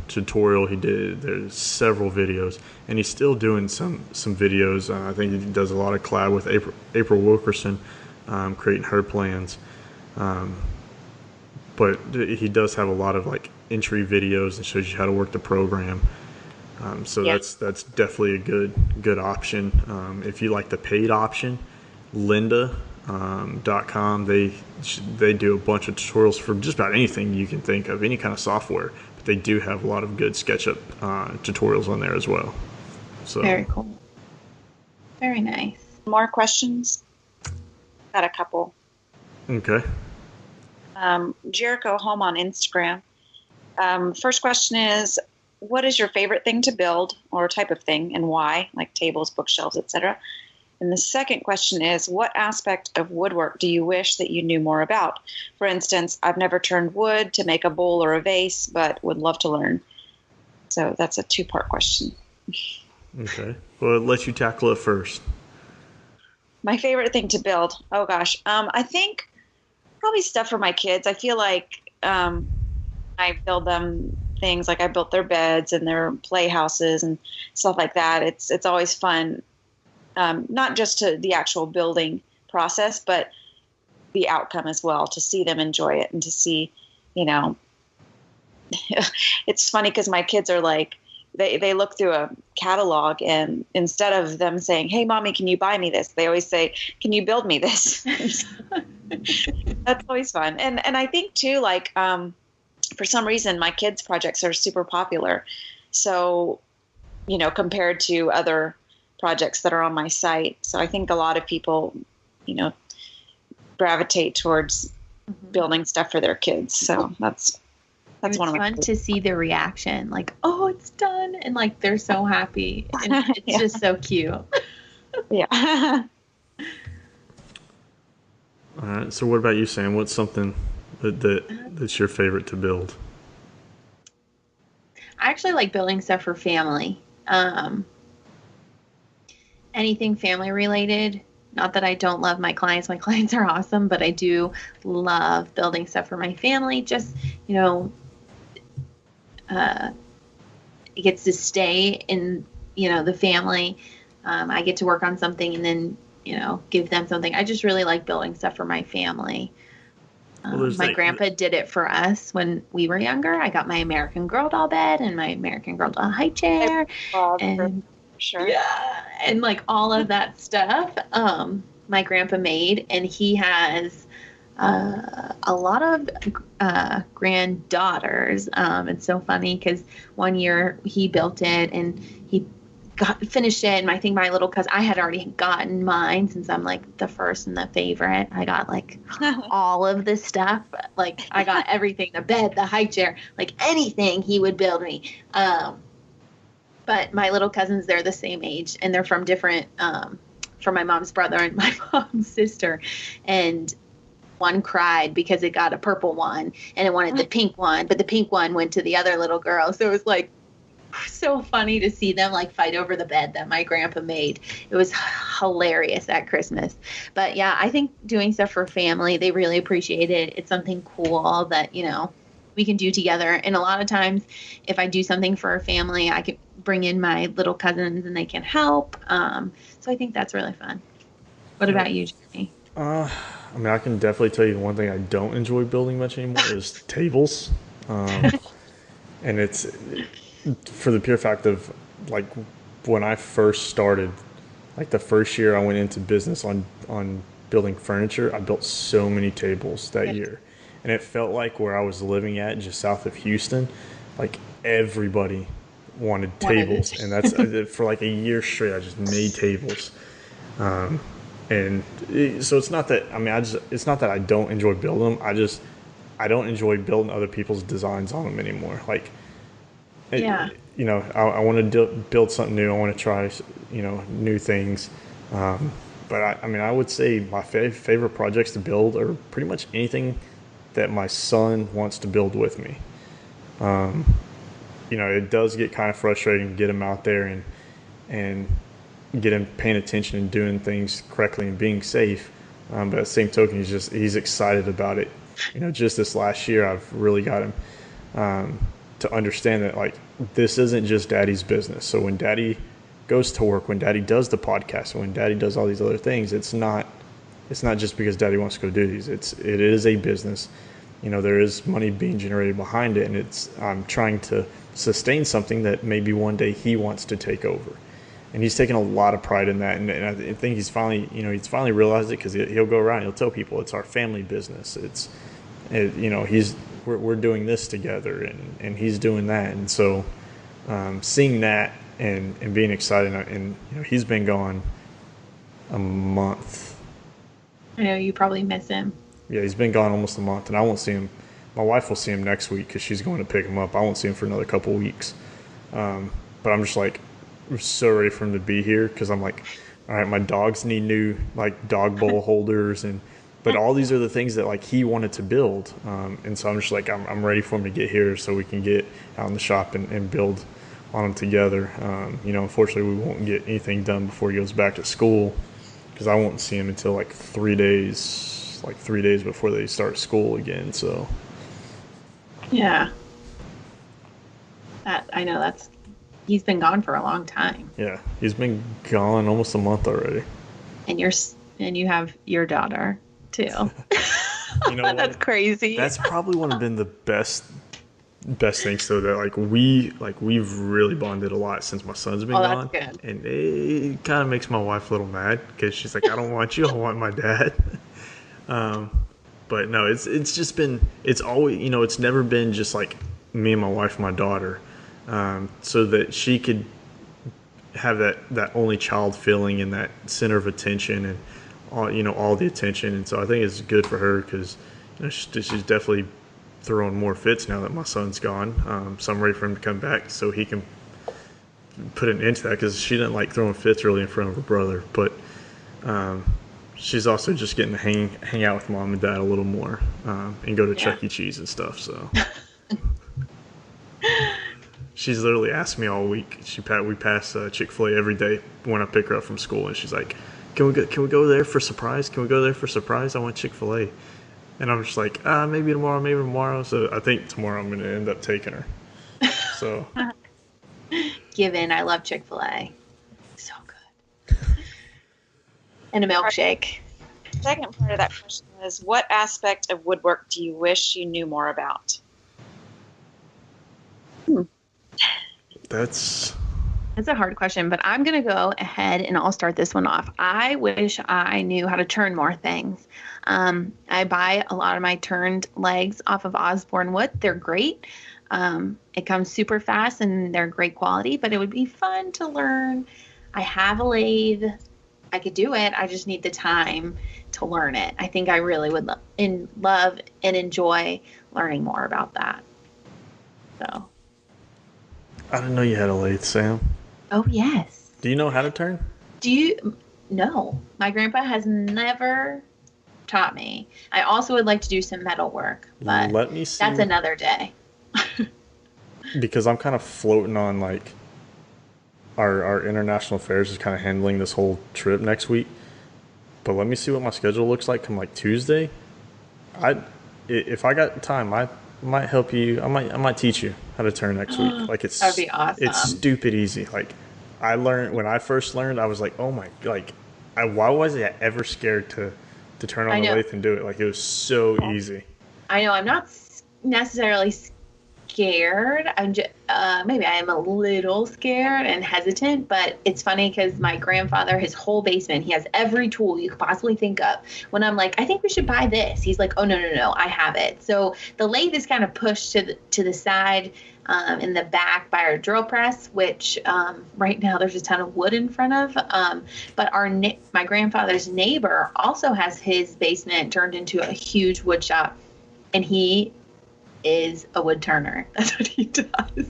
tutorial. There's several videos, and he's still doing some videos. I think he does a lot of collab with April Wilkerson, creating her plans. But he does have a lot of entry videos and shows you how to work the program. So that's definitely a good option. If you like the paid option, Lynda.com, they do a bunch of tutorials for just about anything you can think of, any kind of software. But they do have a lot of good SketchUp tutorials on there as well. So very cool. Very nice. More questions? Got a couple. Okay. Jericho Home on Instagram. First question is, what is your favorite thing to build or type of thing and why? Like tables, bookshelves, etc. And the second question is, what aspect of woodwork do you wish that you knew more about? For instance, I've never turned wood to make a bowl or a vase, but would love to learn. So that's a two-part question. Okay. Well, I'll let you tackle it first. My favorite thing to build. Oh gosh. I think probably stuff for my kids. I feel like I build them things like I built their beds and their playhouses and stuff like that. It's always fun. Not just to the actual building process, but the outcome as well, to see them enjoy it and to see, it's funny because my kids are they look through a catalog and instead of them saying, hey, mommy, can you buy me this? They always say, can you build me this? That's always fun. And I think too, for some reason, my kids' projects are super popular. So, compared to other projects that are on my site. So I think a lot of people, gravitate towards building stuff for their kids. So that's one of my fun to see their reaction. Oh, it's done. And they're so happy. And it's just so cute. Yeah. All right. So what about you, Sam? What's something that's your favorite to build? I actually like building stuff for family. Anything family related. Not that I don't love my clients. My clients are awesome, but I do love building stuff for my family. Just, it gets to stay in, the family. I get to work on something and then, give them something. I just really like building stuff for my family. My grandpa did it for us when we were younger. I got my American Girl doll bed and my American Girl doll high chair. And sure. Yeah. And all of that stuff, my grandpa made, and he has, a lot of, granddaughters. It's so funny because one year he built it and he finished it. And I think my little cousin, I had already gotten mine since I'm the first and the favorite. I got all of this stuff. I got everything, the bed, the high chair, anything he would build me. But my little cousins, they're the same age and they're from different, from my mom's brother and my mom's sister. And one cried because it got a purple one and it wanted the pink one, but the pink one went to the other little girl. So it was so funny to see them fight over the bed that my grandpa made. It was hilarious at Christmas. But yeah, I think doing stuff for family, they really appreciate it. It's something cool that, we can do together. And a lot of times if I do something for a family, I can bring in my little cousins and they can help. So I think that's really fun. What about you, Jeremy? I can definitely tell you the one thing I don't enjoy building much anymore is tables. And it's for the pure fact of when I first started, the first year I went into business on building furniture, I built so many tables that year. And it felt like where I was living at, just south of Houston, like everybody wanted tables. And that's for like a year straight, I just made tables. So it's not that, it's not that I don't enjoy building them. I don't enjoy building other people's designs on them anymore. Like, I want to build something new. I want to try, new things. But I would say my favorite projects to build are pretty much anything that my son wants to build with me. It does get kind of frustrating to get him out there and get him paying attention and doing things correctly and being safe. But at the same token, he's excited about it. Just this last year, I've really got him to understand that, like, this isn't just Daddy's business. So when Daddy goes to work, when Daddy does the podcast, when Daddy does all these other things, it's not just because Daddy wants to go do these. It is a business. There is money being generated behind it, and I'm trying to sustain something that maybe one day he wants to take over. And he's taken a lot of pride in that, and I think he's finally realized it, because he'll go around and he'll tell people it's our family business. We're doing this together, and he's doing that, and so seeing that and being excited, and he's been gone a month. I know you probably miss him. Yeah, he's been gone almost a month, and I won't see him. My wife will see him next week because she's going to pick him up. I won't see him for another couple weeks. But I'm just like, I'm so ready for him to be here, because I'm like, all right, my dogs need new like dog bowl holders, but all these are the things that like he wanted to build, and so I'm just like, I'm ready for him to get here so we can get out in the shop and build on them together. Unfortunately, we won't get anything done before he goes back to school, because I won't see him until like 3 days before they start school again. So yeah, he's been gone for a long time. Yeah, he's been gone almost a month already. And you have your daughter too. That's crazy. That's probably one of the best things, though, that we've really bonded a lot since my son's been gone. That's good. And it kind of makes my wife a little mad, because she's like, I don't want you, I want my dad. But no, it's just been, it's always, it's never been just like me and my wife and my daughter, so that she could have that only child feeling and that center of attention and all the attention. And so I think it's good for her, because she's definitely throwing more fits now that my son's gone. So I'm ready for him to come back so he can put an end to that, because she didn't like throwing fits really in front of her brother. But she's also just getting to hang out with mom and dad a little more, and go to Chuck E. Cheese and stuff. So she's literally asked me all week. We pass Chick-fil-A every day when I pick her up from school, and she's like, Can we go there for surprise? Can we go there for surprise? I want Chick-fil-A. And I'm just like, maybe tomorrow. So I think tomorrow I'm going to end up taking her. So. Given, I love Chick-fil-A. So good. And a milkshake. The second part of that question is, what aspect of woodwork do you wish you knew more about? That's a hard question, but I'm going to go ahead and I'll start this one off. I wish I knew how to turn more things. I buy a lot of my turned legs off of Osborne Wood. They're great. It comes super fast and they're great quality, but it would be fun to learn. I have a lathe. I could do it. I just need the time to learn it. I think I really would love and enjoy learning more about that. So. I didn't know you had a lathe, Sam. Oh, yes. Do you know how to turn? No. My grandpa has never taught me. I also would like to do some metal work, but let me see. That's another day. Because I'm kind of floating on, like, our international affairs is kind of handling this whole trip next week. But let me see what my schedule looks like come, like, Tuesday. If I got time, I might help you. I might teach you how to turn next week. Like, that'd be awesome. It's stupid easy. Like, when I first learned, I was like, oh my, like, why was I ever scared to turn on the lathe and do it? Like, it was so easy. I know. I'm not necessarily scared. Maybe I am a little scared and hesitant, but it's funny because my grandfather, his whole basement, he has every tool you could possibly think of. When I'm like, I think we should buy this, he's like, oh, no, I have it. So the lathe is kind of pushed to the side in the back by our drill press, which right now there's a ton of wood in front of. But my grandfather's neighbor also has his basement turned into a huge wood shop, and he is a wood turner. That's what he does.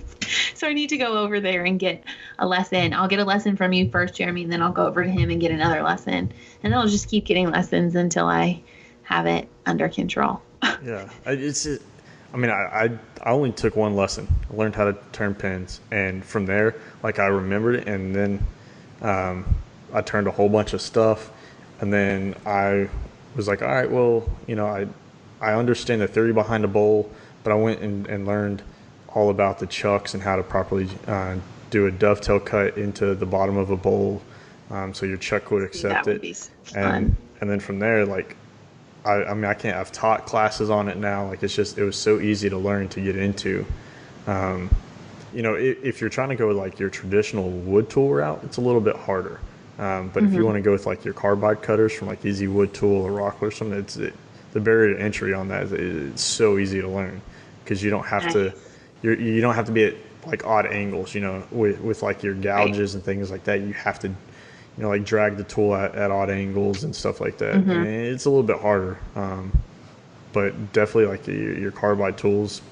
So I need to go over there and get a lesson. I'll get a lesson from you first, Jeremy, and then I'll go over to him and get another lesson. And then I'll just keep getting lessons until I have it under control. Yeah. I only took one lesson. I learned how to turn pins. And from there, like, I remembered it. And then I turned a whole bunch of stuff. And then I was like, all right, well, I understand the theory behind a bowl, but I went and learned all about the chucks and how to properly do a dovetail cut into the bottom of a bowl, so your chuck would accept that would it. Be fun. And then from there, like, I've taught classes on it now. Like, it was so easy to learn, to get into. If you're trying to go with like your traditional wood tool route, it's a little bit harder. But if you want to go with like your carbide cutters from like Easy Wood Tool or Rockler or something, the barrier to entry on that is so easy to learn, because you don't have to you don't have to be at like odd angles, with like your gouges and things like that. You have to like drag the tool at odd angles and stuff like that. And it's a little bit harder, but definitely like your carbide tools,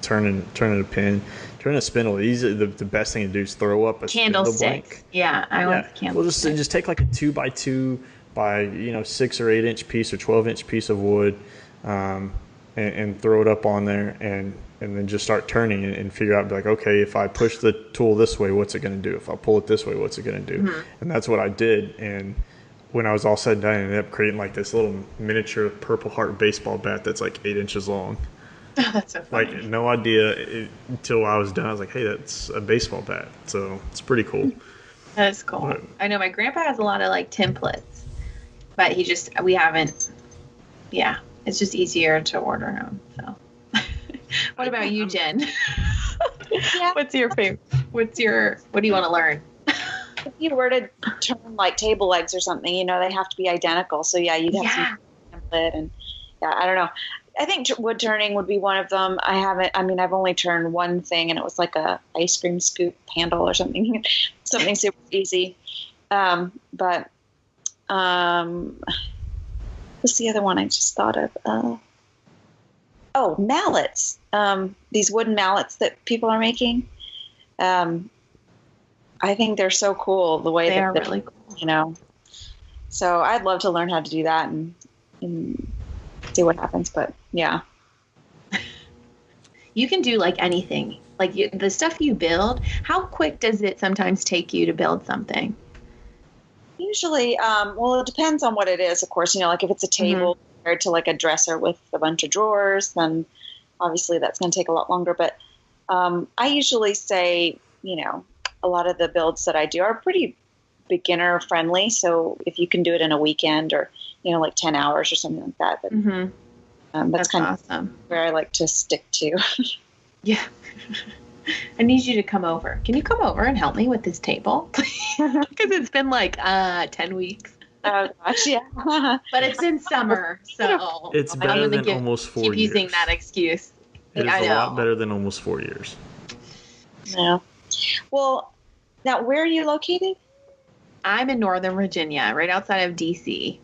turning a pin, turning a spindle. The best thing to do is throw up a candlestick. Yeah, I want the candlestick. Well, just take like a 2x2 by 6 or 8 inch piece or 12-inch piece of wood, and throw it up on there, and then just start turning it and figure out, like, okay, if I push the tool this way, what's it going to do? If I pull it this way, what's it going to do? And that's what I did. And when I was all said and done, I ended up creating like this little miniature Purple Heart baseball bat that's like 8 inches long. Oh, that's so funny. Like, no idea until I was done. I was like, hey, that's a baseball bat. So it's pretty cool. That is cool. But I know my grandpa has a lot of like templates, but we haven't. Yeah, it's just easier to order them. So, what about you, Jen? Yeah. What's your favorite? What do you want to learn? If you were to turn like table legs or something, they have to be identical. So yeah, you'd have to template, and I don't know. I think wood turning would be one of them. I've only turned one thing, and it was like a ice cream scoop handle or something, something super easy. But what's the other one I just thought of? Mallets. These wooden mallets that people are making. I think they're so cool the way they're really cool. So I'd love to learn how to do that and see what happens. But yeah, you can do like anything. Like the stuff you build. How quick does it sometimes take you to build something? Usually, it depends on what it is. Of course, like if it's a table compared to like a dresser with a bunch of drawers, then obviously that's going to take a lot longer. But I usually say, a lot of the builds that I do are pretty beginner friendly. So if you can do it in a weekend or, like 10 hours or something like that. But that's kind awesome. Of where I like to stick to. Yeah. I need you to come over. Can you come over and help me with this table? Because it's been like 10 weeks. Oh gosh, yeah. But it's in summer, so it's better than almost 4 years. Keep using that excuse. It is a lot better than almost 4 years. Yeah. Well, now where are you located? I'm in Northern Virginia, right outside of DC.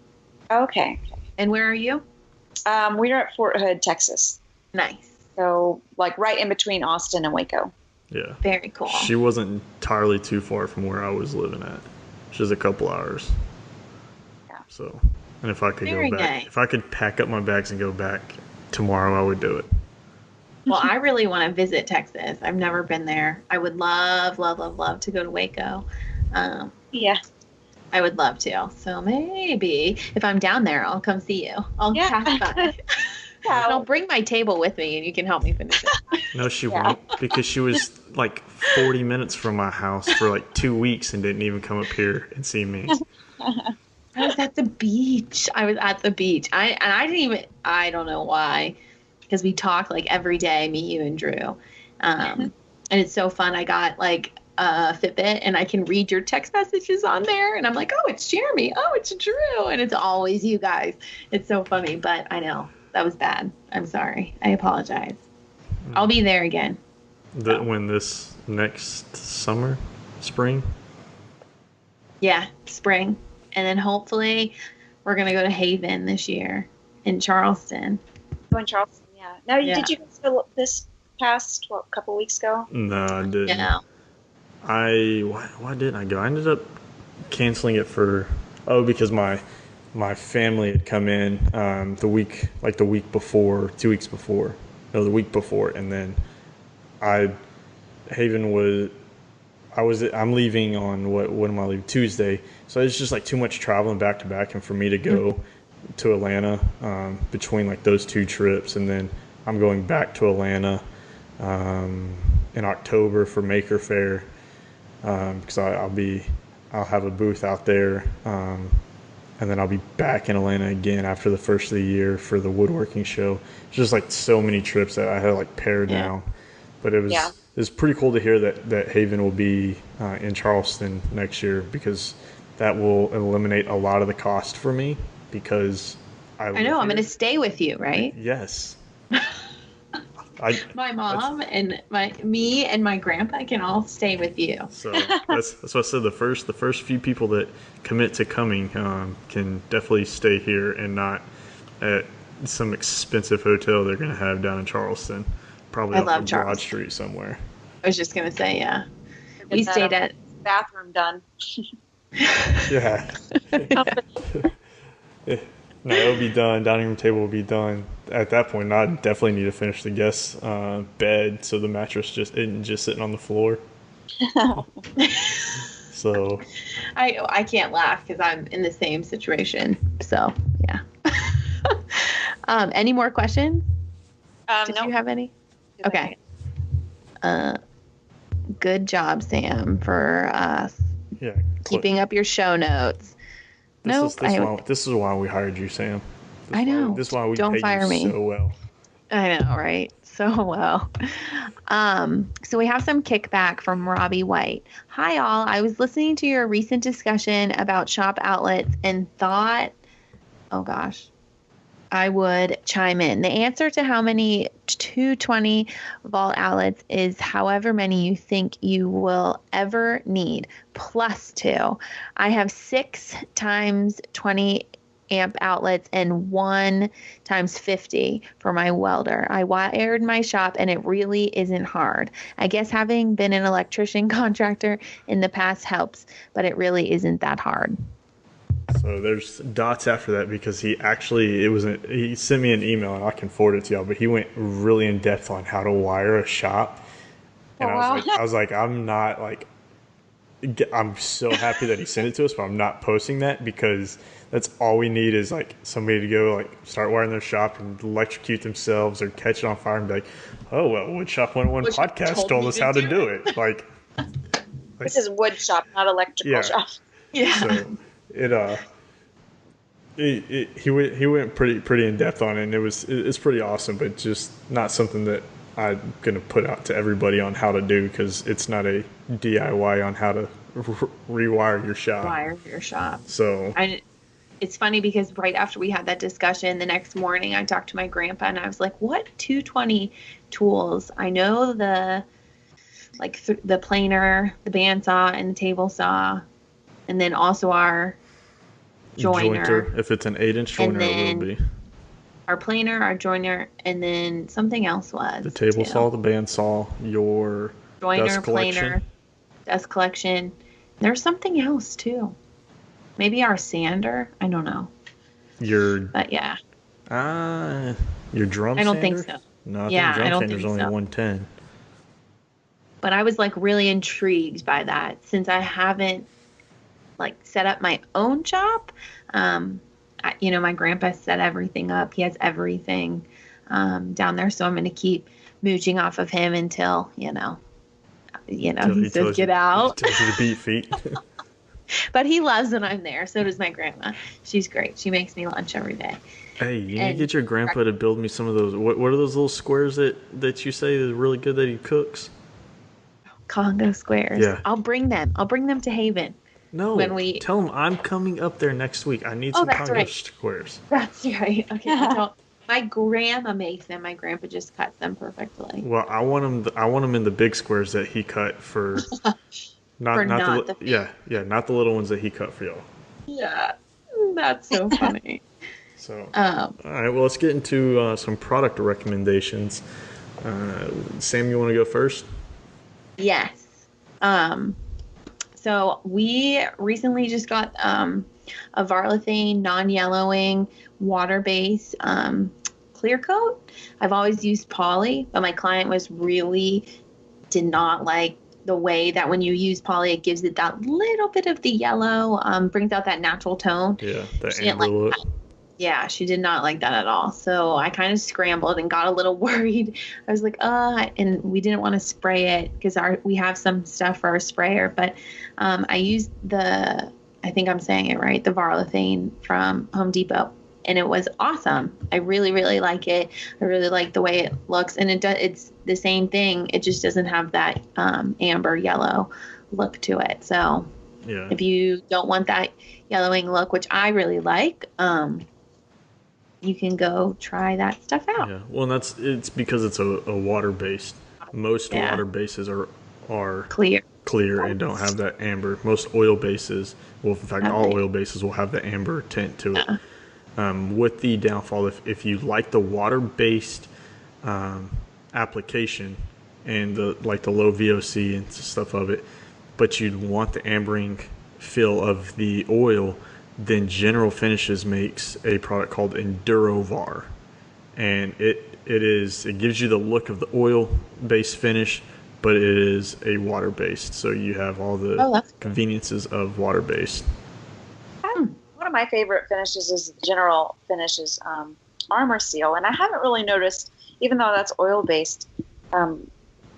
Okay. And where are you? We're at Fort Hood, Texas. Nice. So, like right in between Austin and Waco. Yeah. Very cool. She wasn't entirely too far from where I was living at. She's a couple hours. Yeah. So, and if I could Very go back, nice. if I could pack up my bags and go back tomorrow, I would do it. Well, I really want to visit Texas. I've never been there. I would love, love, love, love to go to Waco. Yeah. I would love to. So maybe if I'm down there, I'll come see you. I'll pass by. Yeah. And I'll bring my table with me, and you can help me finish it. No, she won't, because she was like 40 minutes from my house for like 2 weeks and didn't even come up here and see me. I was at the beach. I don't know why, because we talked like every day, me, you, and Drew. And it's so fun. I got like a Fitbit and I can read your text messages on there. And I'm like, oh, it's Jeremy. Oh, it's Drew. And it's always you guys. It's so funny. But I know that was bad. I'm sorry. I apologize. I'll be there again. When this next spring? Yeah, spring. And then hopefully we're going to go to Haven this year in Charleston. Oh, in Charleston, yeah. Now, did you guys go this past, couple weeks ago? No, I didn't. Yeah. Why didn't I go? I ended up canceling it because my family had come in the week before, 2 weeks before. No, the week before, and then I'm leaving on when am I leaving? Tuesday. So it's just like too much traveling back to back, and for me to go to Atlanta between like those two trips, and then I'm going back to Atlanta in October for Maker Faire because I'll have a booth out there, and then I'll be back in Atlanta again after the first of the year for the woodworking show. It's just like so many trips that I had to like pare down, but it was pretty cool to hear that Haven will be in Charleston next year, because that will eliminate a lot of the cost for me, because I know I'm going to stay with you, right? Yes. My mom and me and my grandpa can all stay with you. So that's what I said. The first few people that commit to coming can definitely stay here and not at some expensive hotel they're going to have down in Charleston, probably off of Broad Street somewhere. I was just going to say, yeah. We stayed at bathroom done. Yeah. No, it'll be done. Dining room table will be done. At that point, I definitely need to finish the guest bed, so the mattress isn't just sitting on the floor. So I can't laugh because I'm in the same situation. So yeah. Any more questions? Did you have any? Okay. Good job, Sam, for keeping up your show notes. This is why we hired you, Sam. I know. This is why we Don't pay fire you me so well. I know, right? So well. So we have some kickback from Robbie White. Hi, all. I was listening to your recent discussion about shop outlets and thought, oh gosh, I would chime in. The answer to how many 220 volt outlets is however many you think you will ever need, plus 2. I have 6 times 20 amp outlets and 1 times 50 for my welder. I wired my shop and it really isn't hard. I guess having been an electrician contractor in the past helps, but it really isn't that hard. So there's dots after that, because he sent me an email, and I can forward it to y'all, but he went really in depth on how to wire a shop. And I was like, I'm so happy that he sent it to us, but I'm not posting that, because that's all we need is like somebody to go like start wiring their shop and electrocute themselves or catch it on fire and be like, oh, well, Woodshop 101 podcast told us how to do it. Like this is Woodshop, not electrical shop. Yeah. So he went pretty in depth on it, and it's pretty awesome, but just not something that I'm gonna put out to everybody on how to do, because it's not a DIY on how to rewire your shop. Wire your shop. So it's funny because right after we had that discussion, the next morning I talked to my grandpa and I was like, "What 220 tools? I know the planer, the bandsaw, and the table saw, and then also our joiner. If it's an 8-inch joiner, it will be. Our planer, our joiner, and then something else was. The table saw, the bandsaw, your joiner, dust collection. planer, dust collection. There's something else too. Maybe our sander. I don't know. But yeah. Your drum sander? I don't think so. No, I think drum sander's only 110. But I was like really intrigued by that, since I haven't like set up my own shop. My grandpa set everything up. He has everything down there, so I'm going to keep mooching off of him until he says get out. Tells you to beat feet. But he loves when I'm there. So does my grandma. She's great. She makes me lunch every day. Hey, you need to get your grandpa to build me some of those. What are those little squares that you say is really good that he cooks? Congo squares. Yeah. I'll bring them. I'll bring them to Haven. No, tell him I'm coming up there next week. I need some Congo squares. That's right. Okay. My grandma makes them. My grandpa just cuts them perfectly. Well, I want them in the big squares that he cut for. not the little ones that he cut for y'all. Yeah, that's so funny. So, all right. Well, let's get into some product recommendations. Sam, you want to go first? Yes. So we recently just got a Varlithane non-yellowing water-based clear coat. I've always used poly, but my client did not like the way that when you use poly, it gives it that little bit of the yellow, brings out that natural tone. Yeah, that amber look. Yeah, she did not like that at all. So I kind of scrambled and got a little worried. I was like, and we didn't want to spray it because we have some stuff for our sprayer. But I used I think I'm saying it right, the Varlithane from Home Depot. And it was awesome. I really, really like it. I really like the way it looks. And it's the same thing. It just doesn't have that amber yellow look to it. So if you don't want that yellowing look, which I really like, you can go try that stuff out. Yeah, well, it's because it's a water based. Most water bases are clear and don't have that amber. Most oil bases, well, in fact, all oil bases will have the amber tint to it. With the downfall, if you like the water based application and the low VOC and stuff of it, but you'd want the ambering feel of the oil, then General Finishes makes a product called EnduroVar, and it gives you the look of the oil-based finish, but it is a water-based, so you have all the conveniences of water-based. One of my favorite finishes is General Finishes Armor Seal, and I haven't really noticed, even though that's oil-based,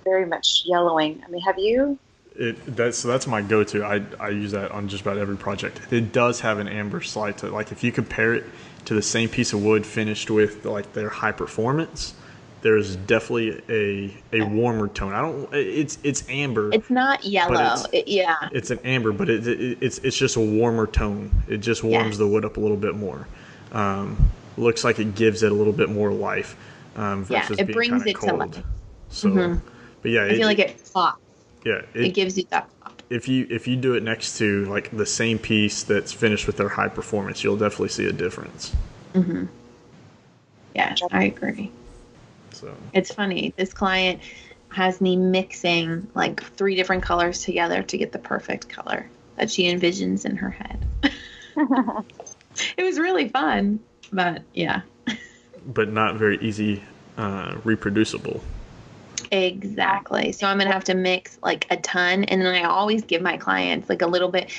very much yellowing. I mean, have you? That's my go-to. I use that on just about every project. It does have an amber slide to it. Like if you compare it to the same piece of wood finished with their high performance, there's definitely a warmer tone. It's amber. It's not yellow. It's an amber, but it's just a warmer tone. It just warms the wood up a little bit more. Looks like it gives it a little bit more life. Versus it being brings it cold. to life. So, but yeah, I feel like it pops. Yeah, it gives you that pop. If you do it next to the same piece that's finished with their high performance, you'll definitely see a difference. Mm-hmm. Yeah, I agree. So it's funny. This client has me mixing 3 different colors together to get the perfect color that she envisions in her head. It was really fun, but yeah. But not very easy reproducible. Exactly. So I'm going to have to mix a ton. And then I always give my clients a little bit,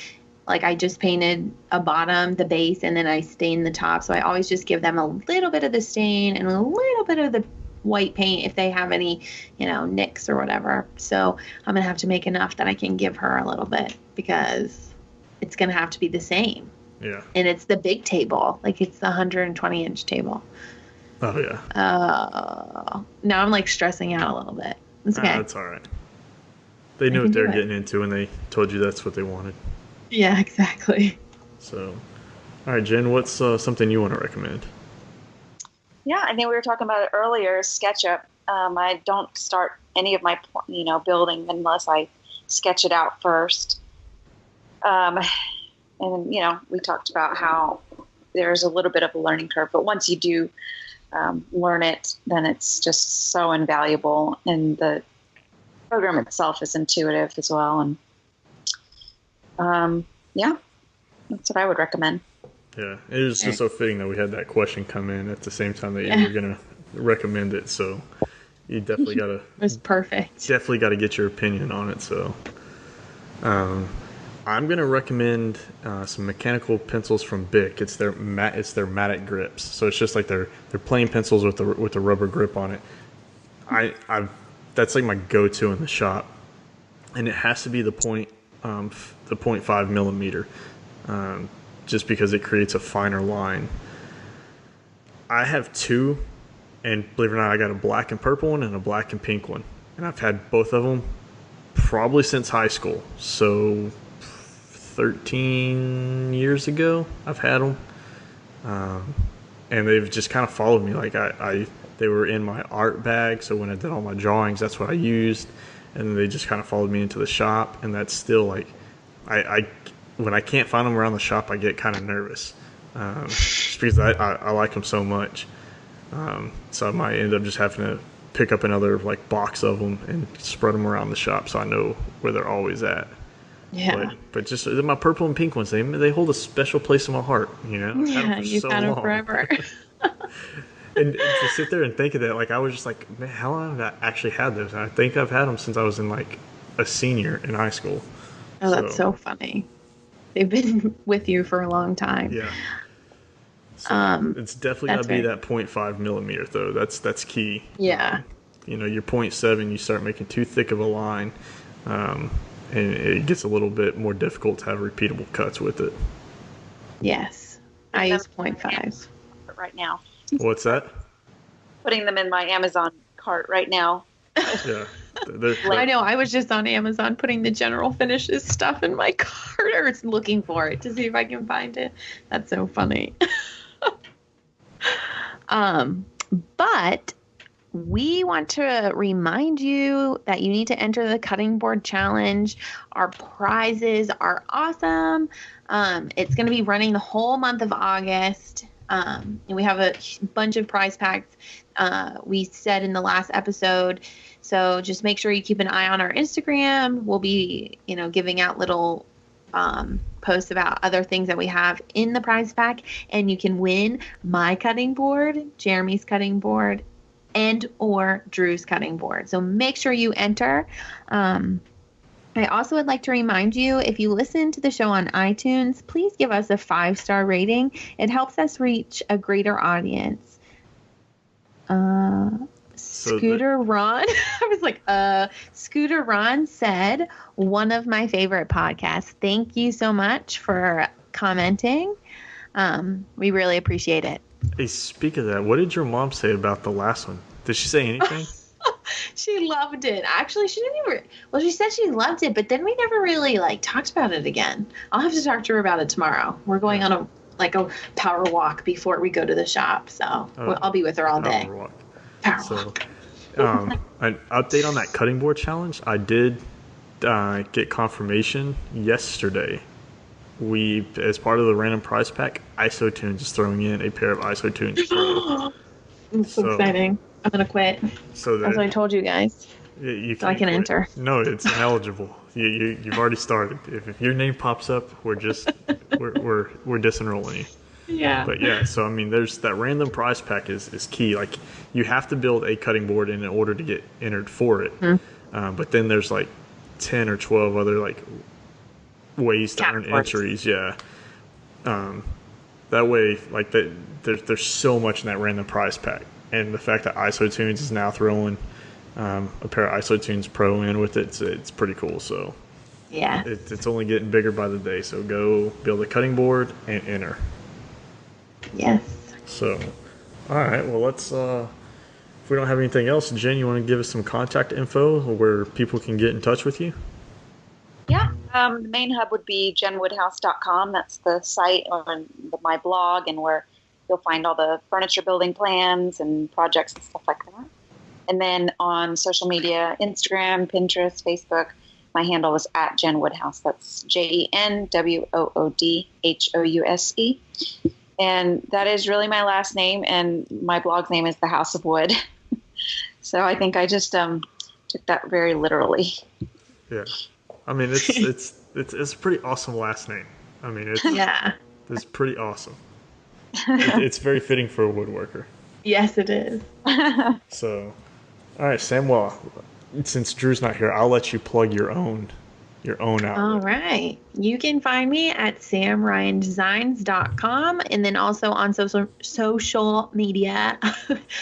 I just painted a bottom, the base, and then I stain the top. So I always just give them a little bit of the stain and a little bit of the white paint if they have any, nicks or whatever. So I'm going to have to make enough that I can give her a little bit because it's going to have to be the same. Yeah. And it's the big table. It's the 120-inch table. Oh, yeah. Now I'm stressing out a little bit. It's okay. That's all right. They knew what they were getting into when they told you that's what they wanted. Yeah, exactly. So, all right, Jen, what's something you want to recommend? Yeah, I think we were talking about it earlier, SketchUp. I don't start any of my, building unless I sketch it out first. And, we talked about how there's a little bit of a learning curve, but once you do learn it, then it's just so invaluable. And the program itself is intuitive as well. And that's what I would recommend. Yeah, it was just so fitting that we had that question come in at the same time that you were going to recommend it. So you definitely got to. It was perfect. Definitely got to get your opinion on it. So I'm going to recommend some mechanical pencils from Bic. It's their matte grips. So it's just they're plain pencils with the rubber grip on it. That's my go-to in the shop, and it has to be the point the 0.5 millimeter, just because it creates a finer line. I have two, and believe it or not, I got a black and purple one and a black and pink one. And I've had both of them probably since high school. So 13 years ago, I've had them. And they've just kind of followed me. Like they were in my art bag. So when I did all my drawings, that's what I used. And then they just kind of followed me into the shop. And that's still like, when I can't find them around the shop, I get kind of nervous. Just because I like them so much. So I might end up just having to pick up another like box of them and spread them around the shop so I know where they're always at. Yeah. But just my purple and pink ones, they hold a special place in my heart. You know. Yeah, you've had them forever. and to sit there and think of that, like I was just like, man, how long have I actually had those? And I think I've had them since I was in like a senior in high school. Oh, that's so funny. They've been with you for a long time. Yeah. So it's definitely got to be that 0.5 millimeter though. That's key. Yeah. Your 0.7, you start making too thick of a line, and it gets a little bit more difficult to have repeatable cuts with it. Yes, I use 0.5 right now. What's that? Putting them in my Amazon cart right now. Yeah. I know. I was just on Amazon putting the general finishes stuff in my cart, or looking for it to see if I can find it. That's so funny. But we want to remind you that you need to enter the cutting board challenge. Our prizes are awesome. It's going to be running the whole month of August. And we have a bunch of prize packs, we said in the last episode. So just make sure you keep an eye on our Instagram. We'll be, giving out little posts about other things that we have in the prize pack, and you can win my cutting board, Jeremy's cutting board, and or Drew's cutting board. So make sure you enter. I also would like to remind you, if you listen to the show on iTunes, please give us a 5-star rating. It helps us reach a greater audience. Scooter Ron, I was like, Scooter Ron said, one of my favorite podcasts. Thank you so much for commenting. We really appreciate it. Hey, speak of that, what did your mom say about the last one? Did she say anything? She loved it. Actually, she didn't even. Well, she said she loved it, but then we never really talked about it again. I'll have to talk to her about it tomorrow. We're going on a power walk before we go to the shop, so I'll be with her all day. Power walk. An update on that cutting board challenge. I did get confirmation yesterday. We, as part of the random prize pack, ISO Tunes is throwing in a pair of ISO Tunes Pro. It's so exciting. I'm going to quit. So that's what I told you guys. So I can enter. No, it's ineligible. You've already started. If your name pops up, we're disenrolling you. Yeah. But yeah, so I mean, there's that random prize pack is key. Like, you have to build a cutting board in order to get entered for it. Mm-hmm. But then there's 10 or 12 other ways to earn entries. Yeah. That way, there's so much in that random prize pack, and the fact that ISO Tunes is now throwing a pair of ISO Tunes Pro in with it, it's pretty cool. So yeah, it's only getting bigger by the day. So go build a cutting board and enter. Yes. So, all right. Well, let's. If we don't have anything else, Jen, you want to give us some contact info where people can get in touch with you? Yeah. The main hub would be jenwoodhouse.com. That's the site on my blog, and where you'll find all the furniture building plans and projects and stuff like that. And then on social media, Instagram, Pinterest, Facebook, my handle is at Jen Woodhouse. That's JenWoodhouse. And that is really my last name, and my blog's name is The House of Wood. So I think I just took that very literally. Yeah. I mean, it's a pretty awesome last name. I mean, it's pretty awesome. It's very fitting for a woodworker. Yes, it is. So, all right, Sam. Well, since Drew's not here, I'll let you plug your own outlet. All right. You can find me at samryandesigns.com, and then also on social media,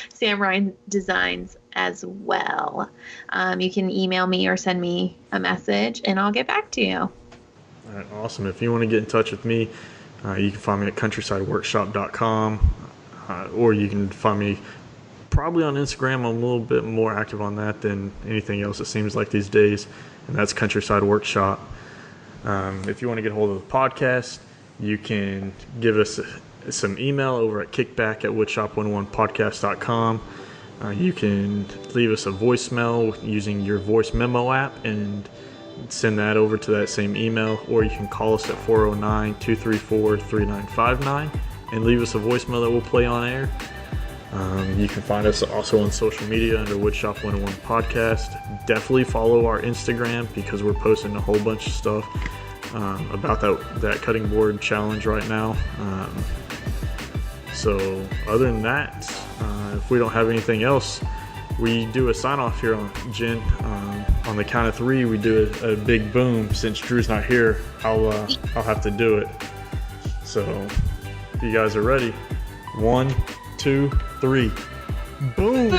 Sam Ryan Designs as well. You can email me or send me a message, and I'll get back to you. All right, awesome. If you want to get in touch with me, you can find me at countrysideworkshop.com, or you can find me probably on Instagram. I'm a little bit more active on that than anything else, it seems like these days, and that's Countryside Workshop. If you want to get a hold of the podcast, you can give us some email over at kickback@woodshop101podcast.com. You can leave us a voicemail using your voice memo app and send that over to that same email, or you can call us at 409-234-3959 and leave us a voicemail that we'll play on air. You can find us also on social media under Woodshop 101 Podcast. Definitely follow our Instagram because we're posting a whole bunch of stuff about that cutting board challenge right now. So other than that, if we don't have anything else, we do a sign off here on Jen. On the count of 3, we do a big boom. Since Drew's not here, I'll have to do it. So if you guys are ready, 1, 2, 3, boom.